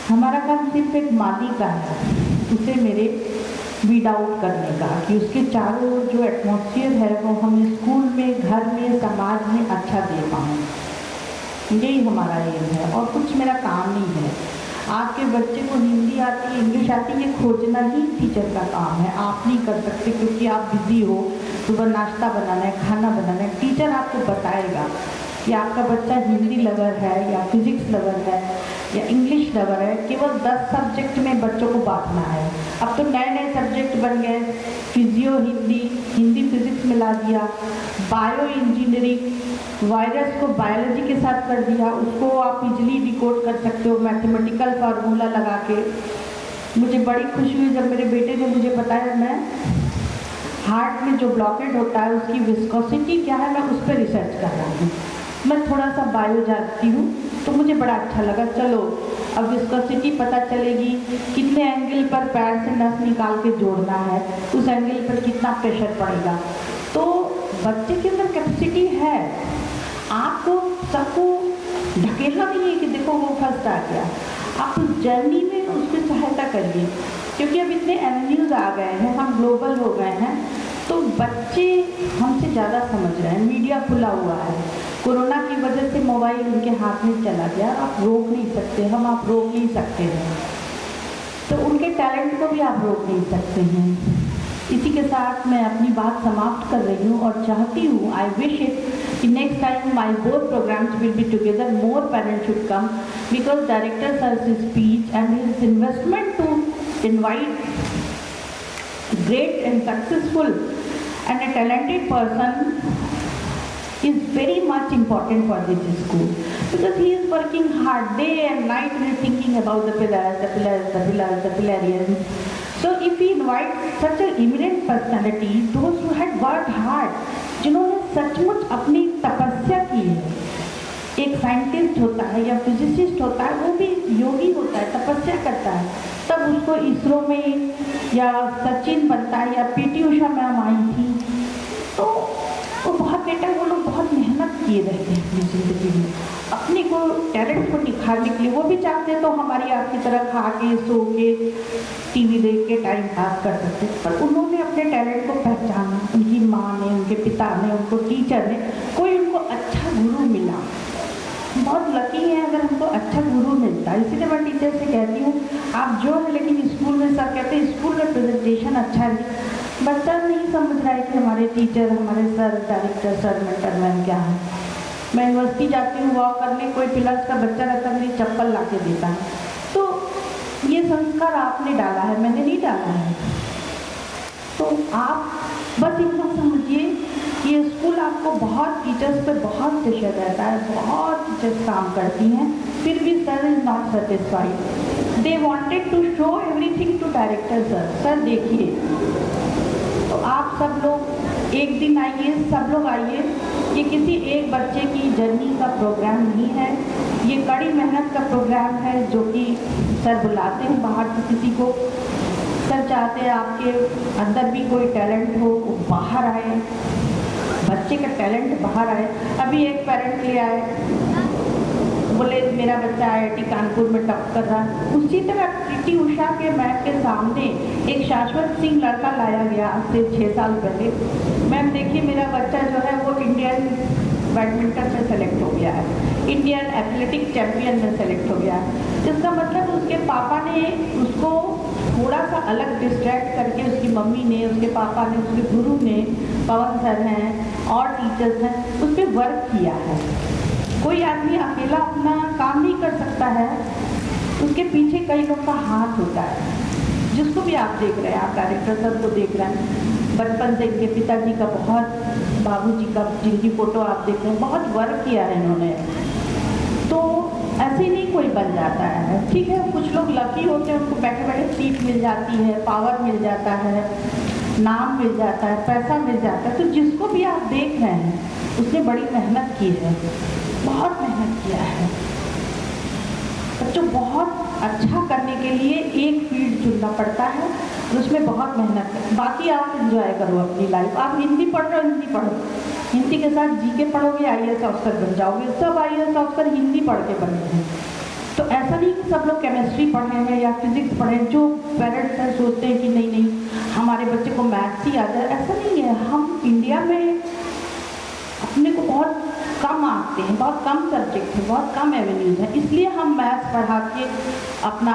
हमारा काम सिर्फ एक माली का है, उसे मेरे वीड आउट करने का, कि उसके चारों ओर जो एटमॉस्फेयर है वो हम स्कूल में, घर में, समाज में अच्छा दे पाएँ। यही हमारा एम है और कुछ मेरा काम नहीं है। आपके बच्चे को हिंदी आती है, इंग्लिश आती है, ये खोजना ही टीचर का काम है। आप नहीं कर सकते क्योंकि आप बिजी हो, सुबह नाश्ता बनाना है, खाना बनाना है। टीचर आपको बताएगा कि आपका बच्चा हिंदी लवर है या फिजिक्स लवर है या इंग्लिश लवर है। केवल 10 सब्जेक्ट में बच्चों को बांटना है। अब तो नए नए सब्जेक्ट बन गए, फिजियो हिंदी, हिंदी फिजिक्स मिला दिया, बायो इंजीनियरिंग, वायरस को बायोलॉजी के साथ कर दिया, उसको आप इजीली डिकोड कर सकते हो मैथमेटिकल फार्मूला लगा के। मुझे बड़ी खुशी हुई जब मेरे बेटे ने मुझे बताया, मैं हार्ट में जो ब्लॉकेज होता है उसकी विस्कोसिटी क्या है, मैं उस पर रिसर्च कर रहा हूँ। मैं थोड़ा सा बायो जानती हूँ तो मुझे बड़ा अच्छा लगा। चलो अब विस्कोसिटी पता चलेगी, कितने एंगल पर पैर से नस निकाल के जोड़ना है, उस एंगल पर कितना प्रेशर पड़ेगा। तो बच्चे के अंदर कैपेसिटी है, आपको सबको ढकेलना नहीं है कि देखो वो फर्स्ट आ गया। आप उस जर्नी में उसकी सहायता करिए, क्योंकि अब इतने एवेन्यूज़ आ गए हैं, हम ग्लोबल हो गए हैं, तो बच्चे हमसे ज़्यादा समझ रहे हैं। मीडिया खुला हुआ है, कोरोना की वजह से मोबाइल उनके हाथ में चला गया, आप रोक नहीं सकते, हम आप रोक नहीं सकते हैं, तो उनके टैलेंट को भी आप रोक नहीं सकते हैं। इसी के साथ मैं अपनी बात समाप्त कर रही हूँ और चाहती हूँ, I wish it next time my both programmes will be together, more parents should come, because director sir's speech and his investment to invite great and successful and a talented person is very much important for this school, because he is working hard day and night and is thinking about the pillarians. So if we invite such an eminent personality, those who had worked hard, जिन्होंने सचमुच अपनी तपस्या की है, एक scientist होता है या फिजिसिस्ट होता है, वो भी योगी होता है, तपस्या करता है, तब उसको इसरो में या सचिन बनता है या पीटी उषा मैम आई थी, तो वो बहुत बेटा वो लोग बहुत मेहनत किए रहते हैं अपनी ज़िंदगी में अपने को टैलेंट को निखारने के लिए। वो भी चाहते तो हमारी आपकी तरह खा के सो के टीवी देख के टाइम पास कर सकते, पर उन्होंने अपने टैलेंट को पहचाना। उनकी माँ ने, उनके पिता ने, उनको टीचर ने, कोई उनको अच्छा गुरु मिला। बहुत लकी है अगर हमको अच्छा गुरु मिलता है। इसीलिए मैं टीचर से कहती हूँ आप जो है, लेकिन स्कूल में सर कहते हैं स्कूल में प्रेजेंटेशन अच्छा है, बच्चा नहीं समझ रहा है कि हमारे टीचर, हमारे sir, director sir, mentor ma'am क्या है। मैं यूनिवर्सिटी जाती हूँ वॉक करने, कोई प्लस का बच्चा रहता है मेरी चप्पल ला के देता है। तो ये संस्कार आपने डाला है, मैंने नहीं डाला है। तो आप बस इतना समझिए ये स्कूल आपको बहुत टीचर्स पे बहुत प्रेशर रहता है, बहुत टीचर्स काम करती हैं, फिर भी sir is not satisfied. They wanted to show everything to director sir. Sir देखिए, तो आप सब लोग एक दिन आइए, सब लोग आइए। ये किसी एक बच्चे की जर्नी का प्रोग्राम नहीं है, ये कड़ी मेहनत का प्रोग्राम है जो कि सर बुलाते हैं बाहर से किसी को। सर चाहते हैं आपके अंदर भी कोई टैलेंट हो वो बाहर आए, बच्चे का टैलेंट बाहर आए। अभी एक पेरेंट ले आए, बोले मेरा बच्चा IIT कानपुर में टॉप कर रहा है। उसी तरह पीटी उषा के मैम के सामने एक शाश्वत सिंह लड़का लाया गया आज से 6 साल पहले। मैम देखिए मेरा बच्चा जो है वो इंडियन बैडमिंटन में सेलेक्ट हो गया है, इंडियन एथलेटिक चैम्पियन में सेलेक्ट हो गया है। जिसका मतलब उसके पापा ने उसको थोड़ा सा अलग डिस्ट्रैक्ट करके, उसकी मम्मी ने, उसके पापा ने, उसके गुरु ने, पवन सर हैं और टीचर्स हैं, उस पर वर्क किया है। कोई आदमी अकेला अपना काम नहीं कर सकता है, उसके पीछे कई लोग का हाथ होता है। जिसको भी आप देख रहे हैं, आप डायरेक्टर सर को देख रहे हैं, बचपन से इनके पिताजी का बहुत, बाबूजी का जिनकी फ़ोटो आप देख रहे हैं, बहुत वर्क किया है इन्होंने। तो ऐसे ही नहीं कोई बन जाता है। ठीक है, कुछ लोग लकी होते हैं, उनको बैठे बैठे सीट मिल जाती है, पावर मिल जाता है, नाम मिल जाता है, पैसा मिल जाता है। तो जिसको भी आप देख रहे हैं उसने बड़ी मेहनत की है, बहुत मेहनत किया है। बच्चों बहुत अच्छा करने के लिए एक फील्ड चुनना पड़ता है, उसमें बहुत मेहनत है। बाकी आप एंजॉय करो अपनी लाइफ। आप हिंदी पढ़ रहे हो, हिंदी पढ़ो, हिंदी के साथ जीके पढ़ोगे, IAS ऑफिसर बन जाओगे। सब IAS ऑफिसर हिंदी पढ़ के बने हैं। तो ऐसा नहीं कि सब लोग केमिस्ट्री पढ़े हैं या फिजिक्स पढ़े। जो पेरेंट्स हैं सोचते हैं कि नहीं नहीं हमारे बच्चे को मैथ्स ही आ जाए, ऐसा नहीं है। हम इंडिया में अपने को बहुत कम आते हैं, बहुत कम सब्जेक्ट हैं, बहुत कम एवेन्यूज़ हैं, इसलिए हम मैथ्स पढ़ा के अपना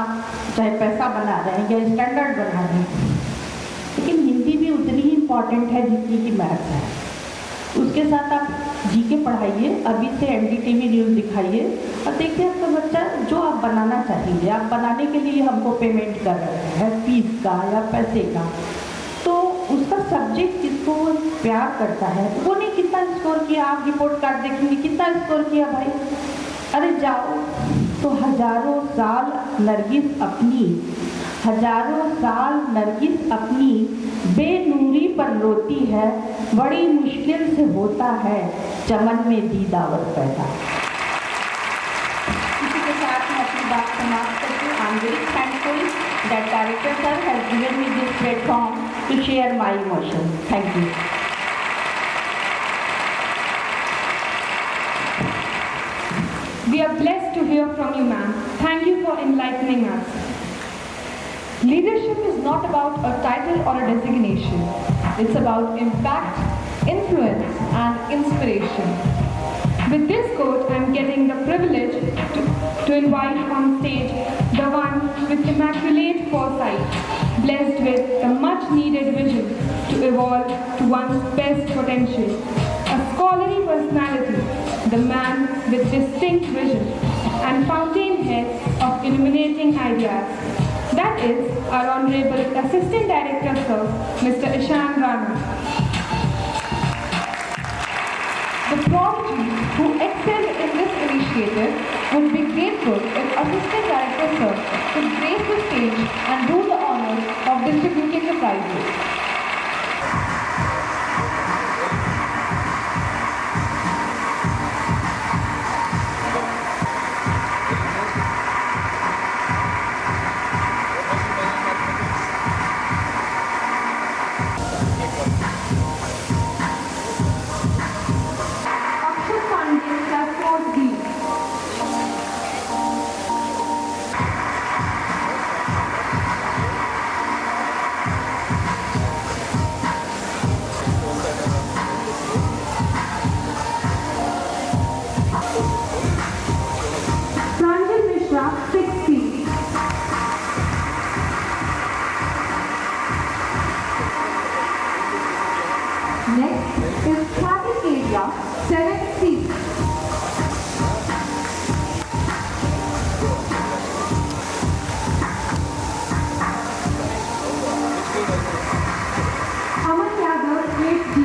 चाहे पैसा बना रहे हैं या स्टैंडर्ड बना रहे हैं। लेकिन हिंदी भी उतनी ही इम्पॉर्टेंट है जितनी कि मैथ्स है। उसके साथ आप जीके पढ़ाइए, अभी से NDTV न्यूज़ दिखाइए और देखिए आपका बच्चा जो आप बनाना चाहिए, आप बनाने के लिए हमको पेमेंट कर रहे हैं फीस का या पैसे का, तो उसका सब्जेक्ट जिसको प्यार करता है वो नहीं कितना स्कोर किया, आप रिपोर्ट कार्ड देखेंगे कितना स्कोर किया भाई। अरे जाओ तो हजारों साल नरगिस अपनी बेनूरी पर रोती है, बड़ी मुश्किल से होता है चमन में दीदावर पैदा। इसी के साथ मैं अपनी बात समाप्त करती हूँ। I am very thankful that director sir has given me this platform to share my emotions. Thank you. We are blessed to hear from you, ma'am. Thank you for enlightening us. Leadership is not about a title or a designation. It's about impact, influence, and inspiration. With this quote, I'm getting the privilege to invite on stage the one with immaculate foresight, blessed with the much-needed vision to evolve to one's best potential, a scholarly personality, the man with distinct vision and fountainhead of illuminating ideas. That is our Honorable Assistant Director, Sir, Mr. Ishan Rana. The prodigy who excelled in this initiative would be grateful if Assistant Director Sir could grace the stage and do the honors of distributing the prizes. is Cabin Area 7C. Aman Yadav, Grade D.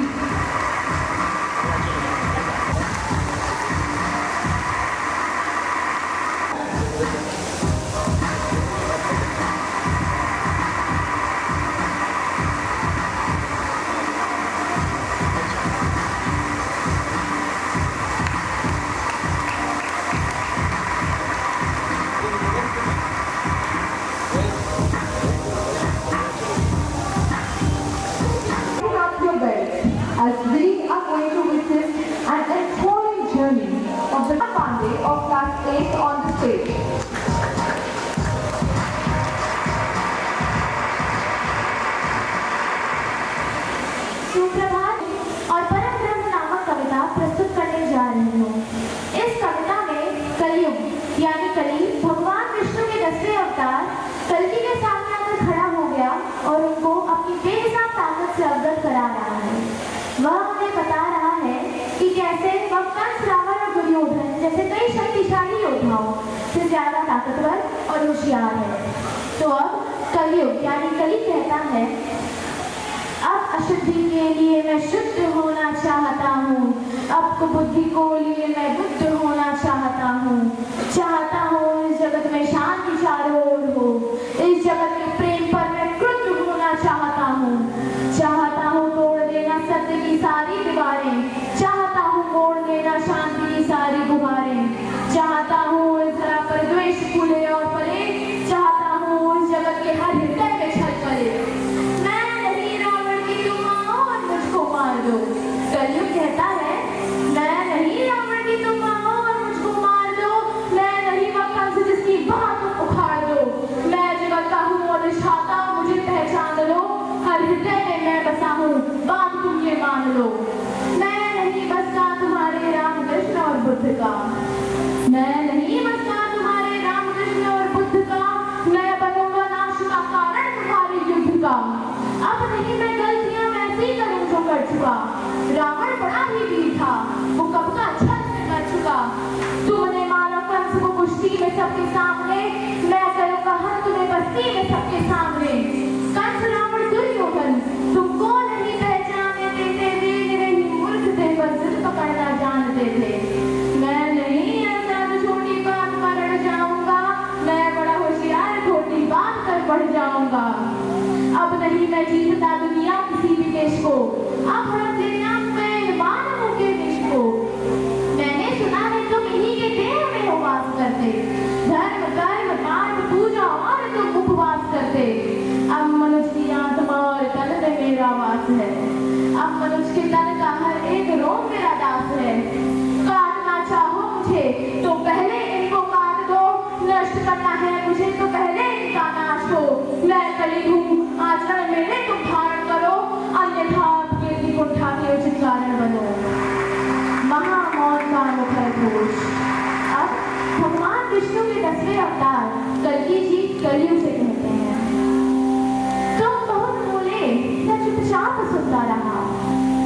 As we are going to witness an enthralling journey of the Pandey of Class 8 on the stage. सुप्रभात और परम ब्रह्म नामक कविता प्रस्तुत करने जा रही हूँ। इस कविता में कलयुग यानी कली भगवान विष्णु के 10वें अवतार कल्कि के सामने आकर खड़ा हो गया और उनको अपनी बेहिसाब ताकत से अवगत करा रहा है। वह हमें बता रहा है कि कैसे वह कंस, रावण और दुर्योधन जैसे कई शक्तिशाली योद्धाओं से ज्यादा ताकतवर और होशियार है। तो अब कलयुग यानी कली कहता है, अब अशुद्धि के लिए मैं शुद्ध होना चाहता हूँ, अब बुद्धि को लिए मैं बुद्ध होना चाहता हूँ इस जगत में शांति चारों ओर हो, इस जगत में प्रेम पर मैं क्रुद्ध होना चाहता हूँ तोड़ देना सत्य की सारी दीवारें, चाहता हूँ मोड़ देना शांति की सारी गुहारें, चाहता हूँ इस धरा पर द्वेष फूले और फले, चाहता हूँ इस जगत के हर हृदय में छलके। मैं नहीं रावण की तुम आओ और मुझको मार दो। कलयुग कहता है, मैं नहीं रावण की तुम आओ और मुझको मार दो, मैं नहीं वह कंस जिसकी बात तुम उखाड़ दो, मैं जगत का हूँ और छाता मुझे पहचान लो, हर हृदय में मैं बसा हूँ, बात तुम ये मान लो। मैं नहीं बसता तुम्हारे राम कृष्ण और बुद्ध का, मैं नहीं बसता तुम्हारे राम कृष्ण और बुद्ध का, मैं बनूंगा नाश का कारण तुम्हारे युद्ध का। अब नहीं मैं गलतियां वैसी करूं जो कर चुका, रावण बड़ा ही वीर था, वो कब का अच्छा से कर चुका। तुमने मारा कंस को कुश्ती में सबके सामने, मैं करूंगा हर तुम्हें बस्ती में सबके सामने। कंस, रावण, दुर्योधन तुमको नहीं पहचाने देते, वीर नहीं मूर्ख थे, बस जिद पकड़ना जानते थे। मैं नहीं ऐसा तो छोटी बात पर अड़ जाऊंगा, मैं बड़ा होशियार छोटी बात कर बढ़ जाऊंगा। अब नहीं मैं जीतता दुनिया किसी भी देश को, अब हर दुनिया में मानवों के देश को। मैंने सुना है तुम इन्हीं के देह में हो वास करते, धर्म कर्म पाठ पूजा और तुम उपवास करते। अब मनुष्य की आत्मा और तन में मेरा वास है, अब मनुष्य के तन का हर एक रोम मेरा दास है। काटना चाहो मुझे तो पहले इनको काट दो, नष्ट करना है मुझे तो पहले इनका नाश हो। मैं कली हूँ, आचरण मेरे तुम धारण करो, अन्यथा आपके कुंठा के उचित कारण बनो। महामौन का मुखर घोष। अब भगवान विष्णु के 10वें अवतार कल्कि जी कलयुग से कहते हैं, तुम बहुत बोले, मैं चुपचाप सुनता रहा,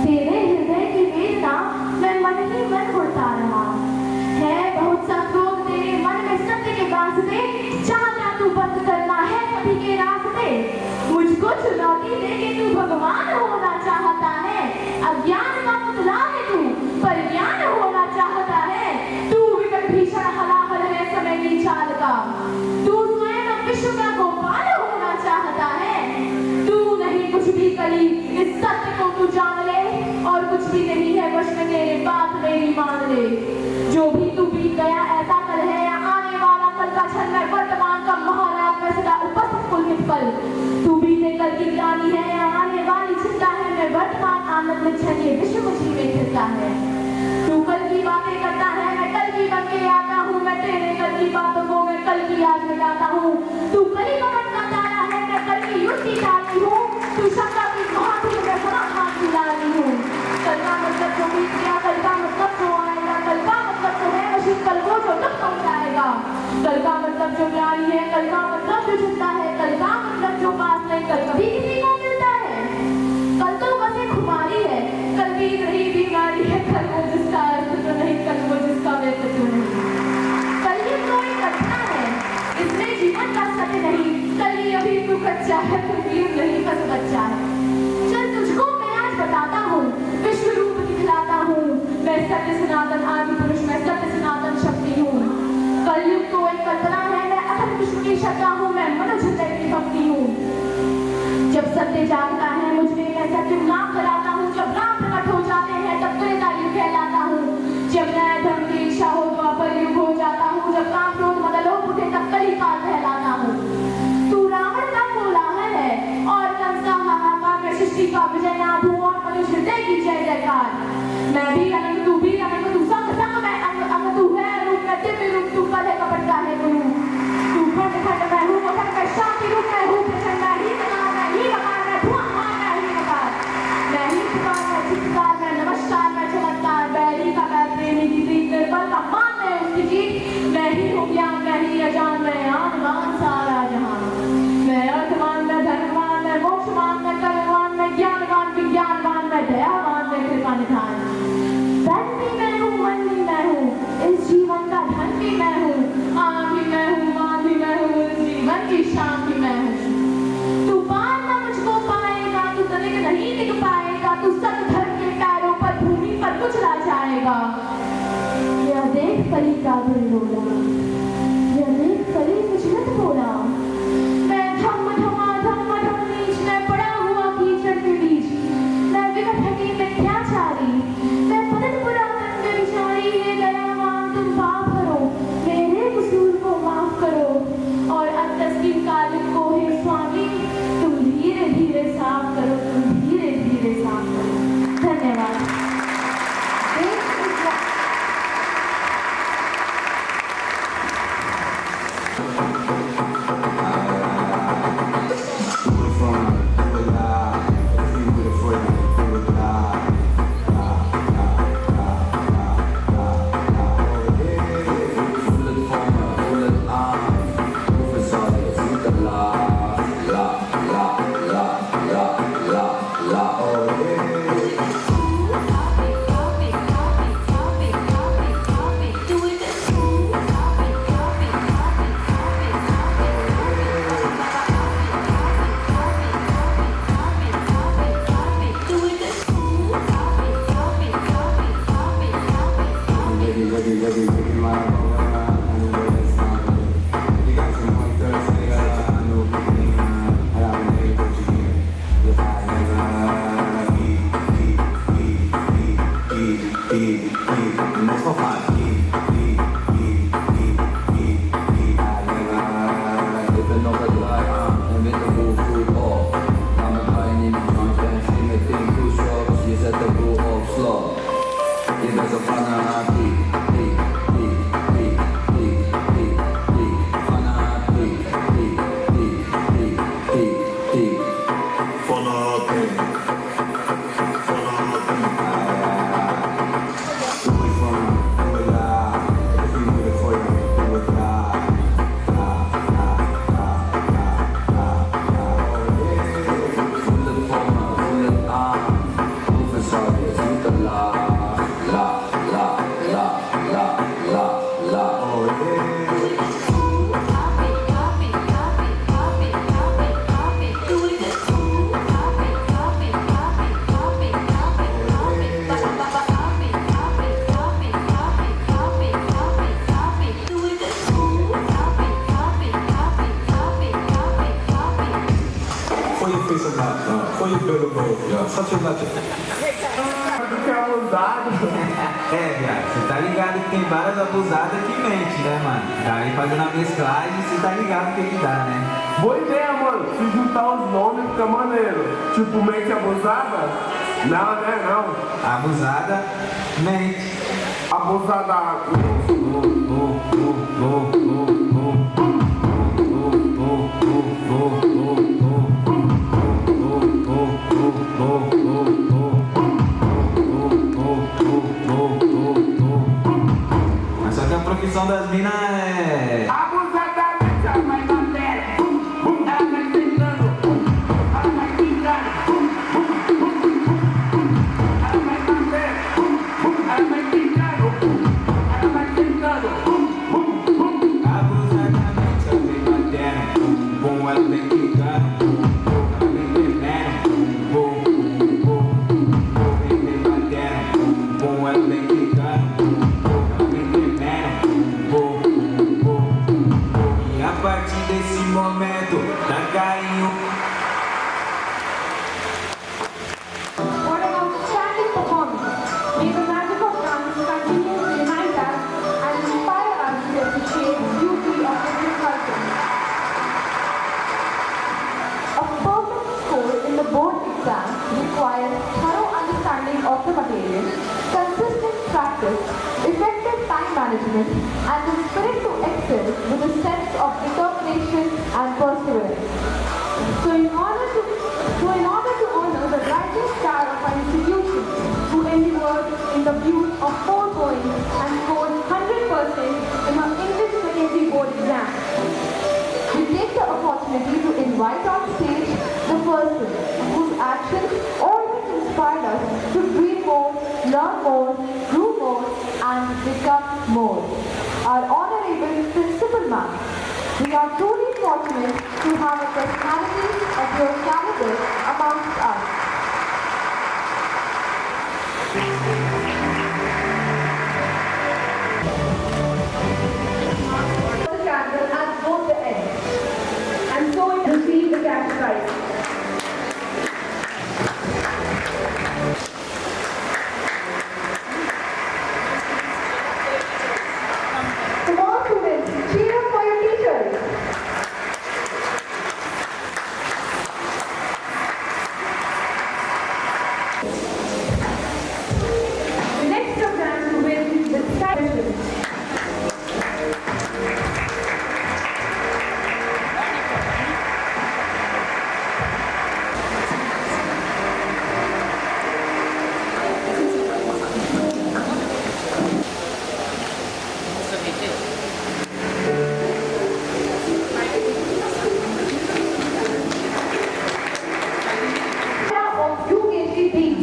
तेरे हृदय की वेदना मैं मन ही मन उड़ता रहा। है बहुत सा क्रोध तेरे मन में सत्य के वास्ते, चाहता तू बंद करना है सभी के रास्ते। मुझको चुनौती देके तू भगवान होना चाहता है, अज्ञान का पुतला है तू, पर ज्ञान होना चाहता है। तू विकट भीषण हलाहल है समय की चाल का, तू स्वयं विश्व का गोपाल होना चाहता है। तू नहीं कुछ भी कली, इस सत्य को तू जान ले, और कुछ भी नहीं है वश में तेरे, बात मेरी मान ले। जो भी तू बीत गया ऐसा कल है या आने वाला कल का क्षण में, वर्तमान का महाराज में सदा उपस्थित पुलकित पल। तू बीते कल की ग्लानि है या आने वाली चिंता है, मैं वर्तमान आनंद में क्षण ये विश्व मुझी में फिरता है। तू कल की बातें करता है, मैं कल की बन के आता हूँ, मैं तेरे कल की बातों को मैं कल की आज मिटाता हूँ। तू कली का तारा है, मैं कल की युक्ति डालती हूँ, तू शंका की महाधुर में सदा हाथ मिलाती हूँ। कल का मतलब जो बीत गया, कल का मतलब जो आएगा, कल का मतलब जो है वही कल को जो दुख पहुंचाएगा। कल का मतलब जो ग्लानि है, कल का मतलब जो चिंता है, कल का मतलब जो पास नहीं, कल कभी किसी को मिलता है। कल तो बस एक खुमारी है, कल बीत रही से जागता है मुझ में ऐसा चिल्लाम कराता हूँ। जब राम प्रकट हो जाते हैं तब त्रेता युग कहलाता हूँ। जब नया धर्म की इच्छा हो द्वापर युग हो जाता हूँ। जब काम क्रोध मद लोभ उठे तब कली काल कहलाता हूँ। तू रावण का कोलाहल है और कंस का हाहाकार, मैं सृष्टि का विजय नाद हूँ और मनुष्य हृदय की जय जयकार। मैं भी अनंत तू भी अनंत, तू संग संग मैं अंग अंग, तू है रूप मैं दिव्य रूप, तू पद है कपट का है गुरु। तू खंड खंड मैं हूँ अखंड मैं शांति रूप मैं हूँ प्रचंड मैं ही मकार मैं ही मकार मैं धुआं मान मैं ही मकार। मैं ही पुकार मैं चित्कार मैं नमस्कार मैं चमत्कार। बैरी का मैं प्रेमी की प्रीत निर्बल का मान मैं उसकी जीत। मैं ही हूँ ज्ञान मैं ही अजान मैं आन मान सारा जहान। मैं अर्थवान मैं धनवान मैं मोक्षवान मैं कर्मवान मैं ज्ञानवान विज्ञानवान मैं दयावान मैं कृपा निधान। धन भी मैं हूँ मन भी मैं हूँ इस जीवन का धन भी मैं हूँ। आन भी मैं हूँ मान भी मैं हूँ इस जीवन की शान भी मैं हूँ। तू पार न मुझको पाएगा, तू तनिक नहीं टिक पाएगा। तू सत धर्म के पैरों पर भूमि पर कुचला जाएगा। यह देख कली का दिल रोला, यह देख कली विचलित बोला। मैं धम्म नीच मैं पड़ा हुआ कीचड़ के बीच। मैं विकट हकी मिथ्याचारी, मैं पतित पुरातन व्यभिचारी। हे दयावान तुम पाप करो, मेरे कसूर को माफ करो और अंतस्ती कालिक को हे स्वामी तुम धीरे धीरे साफ करो, तुम धीरे धीरे साफ करो। धन्यवाद। Such a legend. Viado, você tá ligado que tem várias abusadas que mente, né, mano? Daí fazendo a mesclagem, você tá ligado o que que dá, né? Boa ideia, mano. Se juntar os nomes fica maneiro. Tipo, mente abusada? Não, né, não. Abusada, mente. Abusada. Mas só que a profissão das minas é... Abusadamente, ela vai bater. Ela vai tentando. Ela vai pingando. Ela vai bater. Ela vai pingando. Ela vai tentando. Abusadamente, ela vem batendo. Bom, ela vem quicando. exams requires thorough understanding of the material, consistent practice, effective time management, and the spirit to excel with a sense of determination and perseverance. So in order to honor the rising star of our institution, who endeavored in the pursuit of 4 points and scored 100% in her English secondary board exam, we take the opportunity to invite on stage the person whose actions always inspired us to dream more, learn more, do more, and become more. Our Honorable Principal Ma'am. We are truly fortunate to have a personality of your caliber amongst us. The candle at both the ends, and so it receives the cash prize. Come on, students, cheer up for your teachers. The next program to win the session. Of UKCD.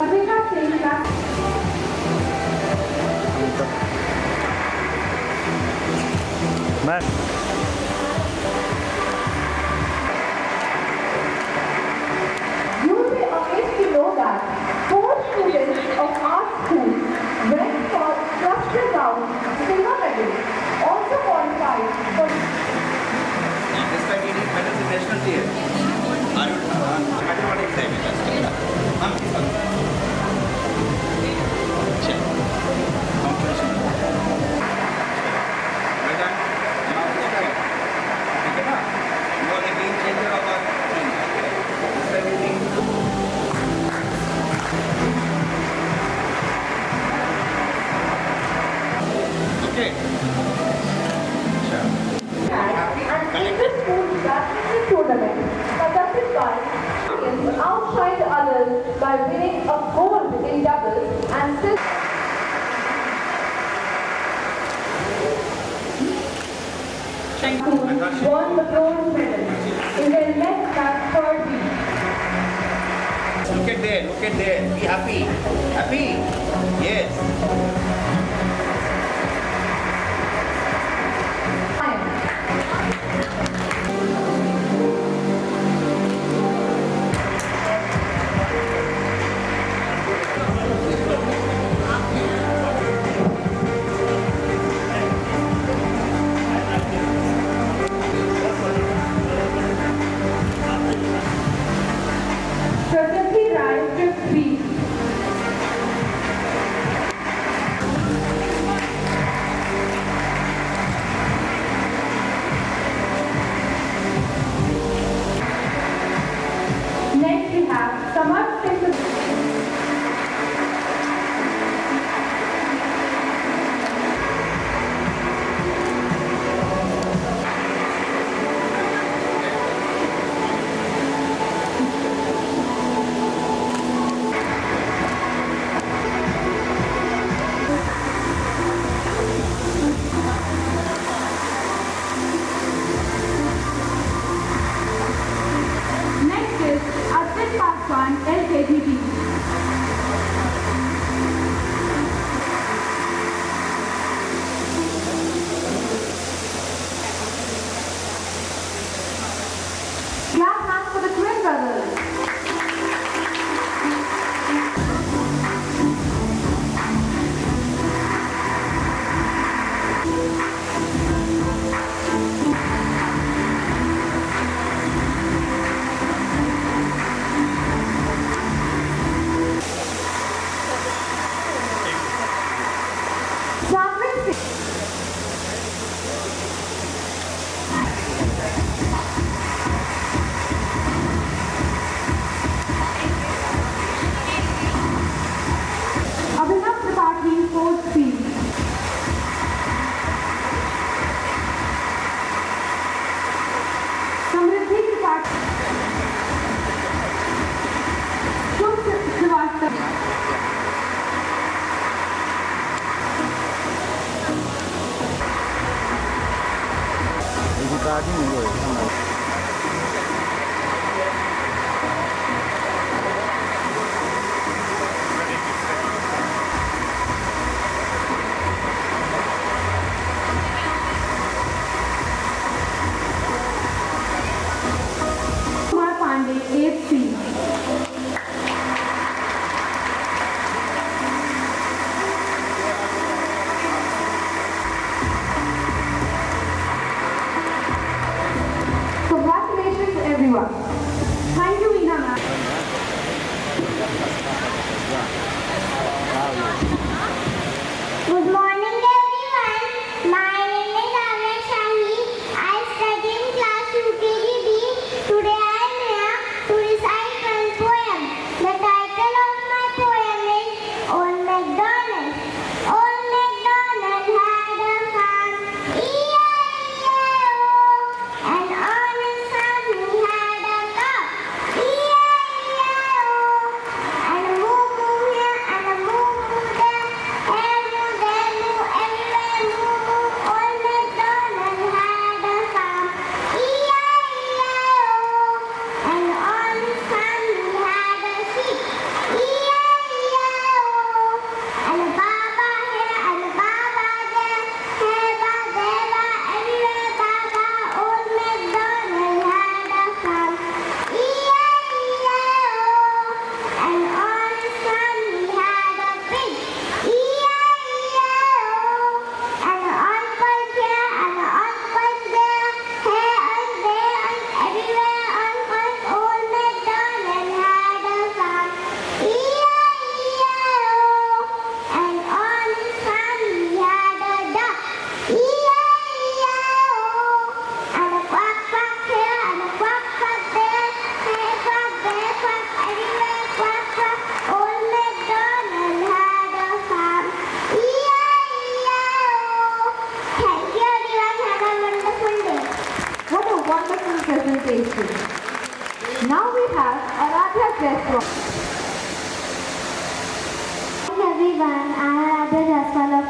Abhika Singh, class. मैं You will be amazed to know that 4 students of our school went for cluster round silver medal, also qualified for This time it is medals in national tier. Are you mathematics time with us? Ma'am, this one. Check. Competition. Madam, now what are you? Okay, na? You are the game changer of our team. This time it is. Okay. Sure. and inter-school badminton tournament conducted by students outshined others by winning a gold in doubles and silver. Won the bronze medal in their next match third week. Look at there, look at there. Be happy. Happy? Yes. Presently ranked 5th.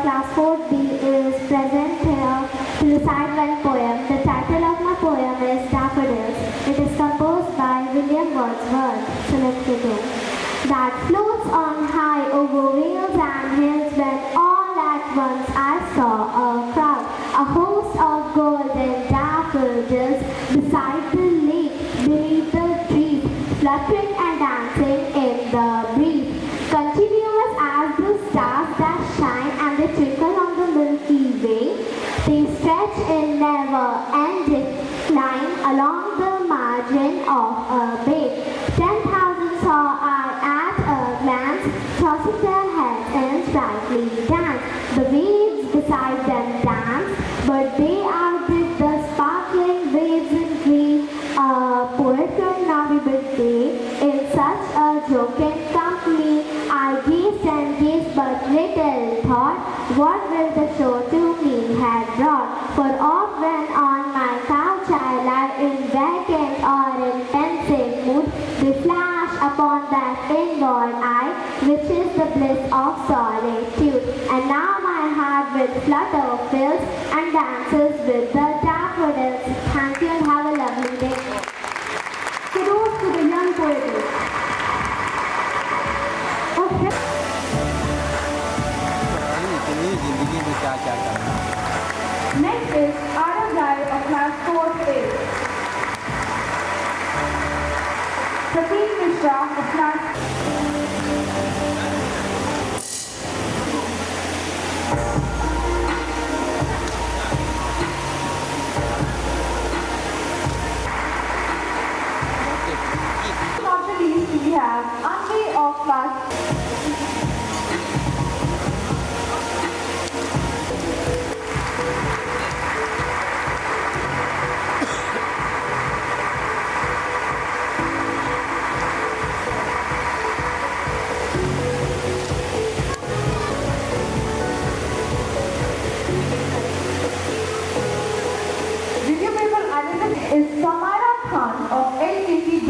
class 4B is present here to recite one poem. The title of my poem is Daffodils. It is composed by William Wordsworth. Selected here. That floats on high over vales and hills when all at once I saw a crowd, a host of golden daffodils beside the lake, beneath the trees, fluttering and dancing in the breeze, continuous as the stars that shine and they twinkle on the Milky Way. They stretch in never-ending line along the margin of a bay. 10,000 saw I at a glance, tossing their heads in sprightly dance. The waves beside them dance, but they outdid the sparkling waves in glee. A poet could not be but they, in such a joking company. I gazed and gazed, but little thought what will the show to me had brought. For oft when on my couch I lie in vacant or in pensive mood, they flash upon that inward eye, which is the bliss of solitude. And now my heart with flutter fills and dances with the daffodils. Thank you and have a lovely day. Kudos to the young poetess. Okay. Next is Arav Rai of class 4A. Prateek Mishra of class Not the least, we have Anvi of class Review paper identity is Samara Khan of LKCB.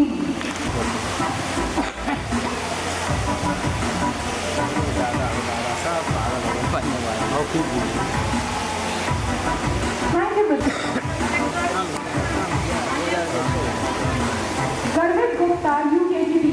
Thank you, Mr. Garvit Gupta, UKGB.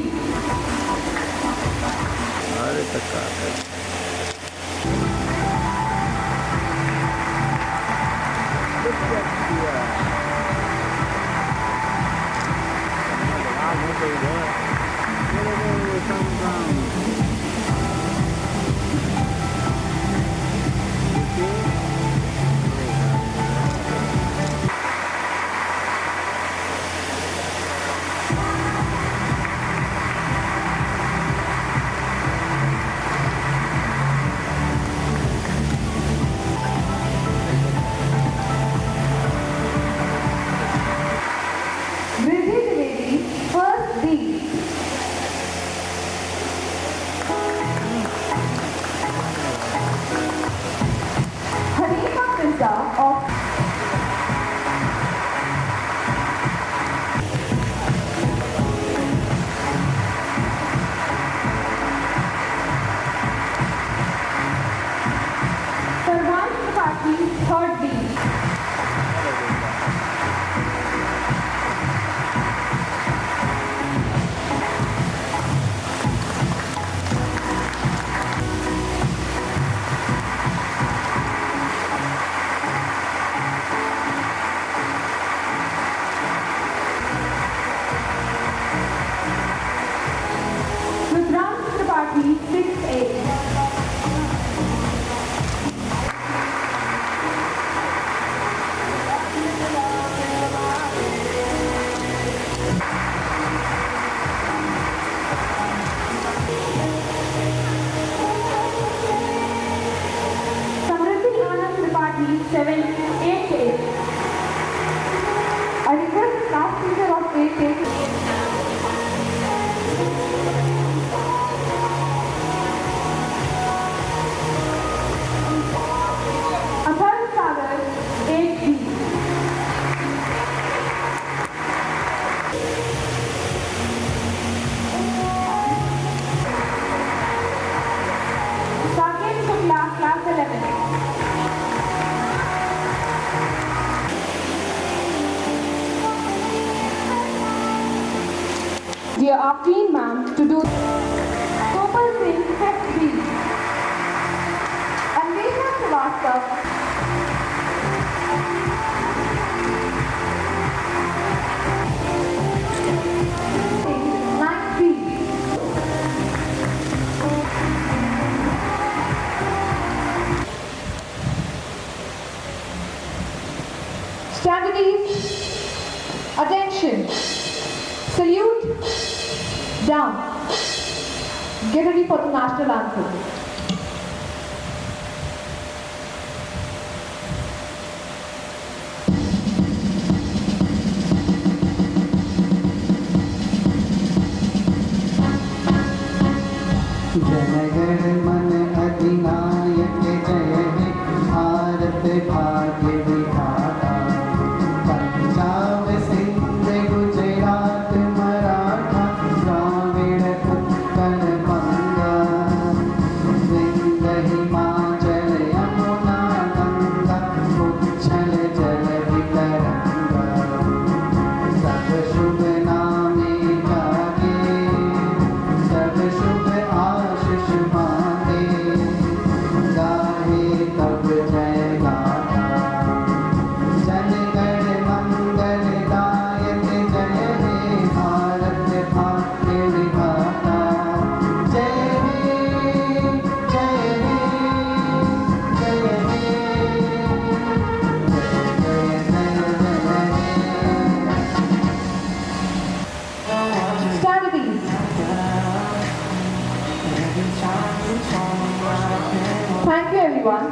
Riddhi Trivedi, first B. Hanifa Mirza of Sarwan Tripathi, third B. Rudram Tripathi, 6A. Samriddhi Anand Tripathi, 7A. I request the class teacher of 8A. Athar Sagar, 8B. Saket Shukla, class 11. Afreen ma'am to do Gopal Singh Fifth B. Anvesha Srivastav. Ninth B. Standardies, attention, salute, down. Get ready for the national anthem. जनगण मन अधिनायक जय हे भारत भाग्य विधाता पंजाब सिंध गुजरात मराठा द्राविड़ उत्कल बंगा विंध्य हिमाचल यमुना गंगा उच्छल जल वितरंगा सब शुभ नामे जागे सब शुभ आशीष मांगे गाहे तब जय गाथा जनगण मंगल दायक जय हे भारत भाग्य विधाता जय हे जय हे जय हे Standardies. Thank you everyone.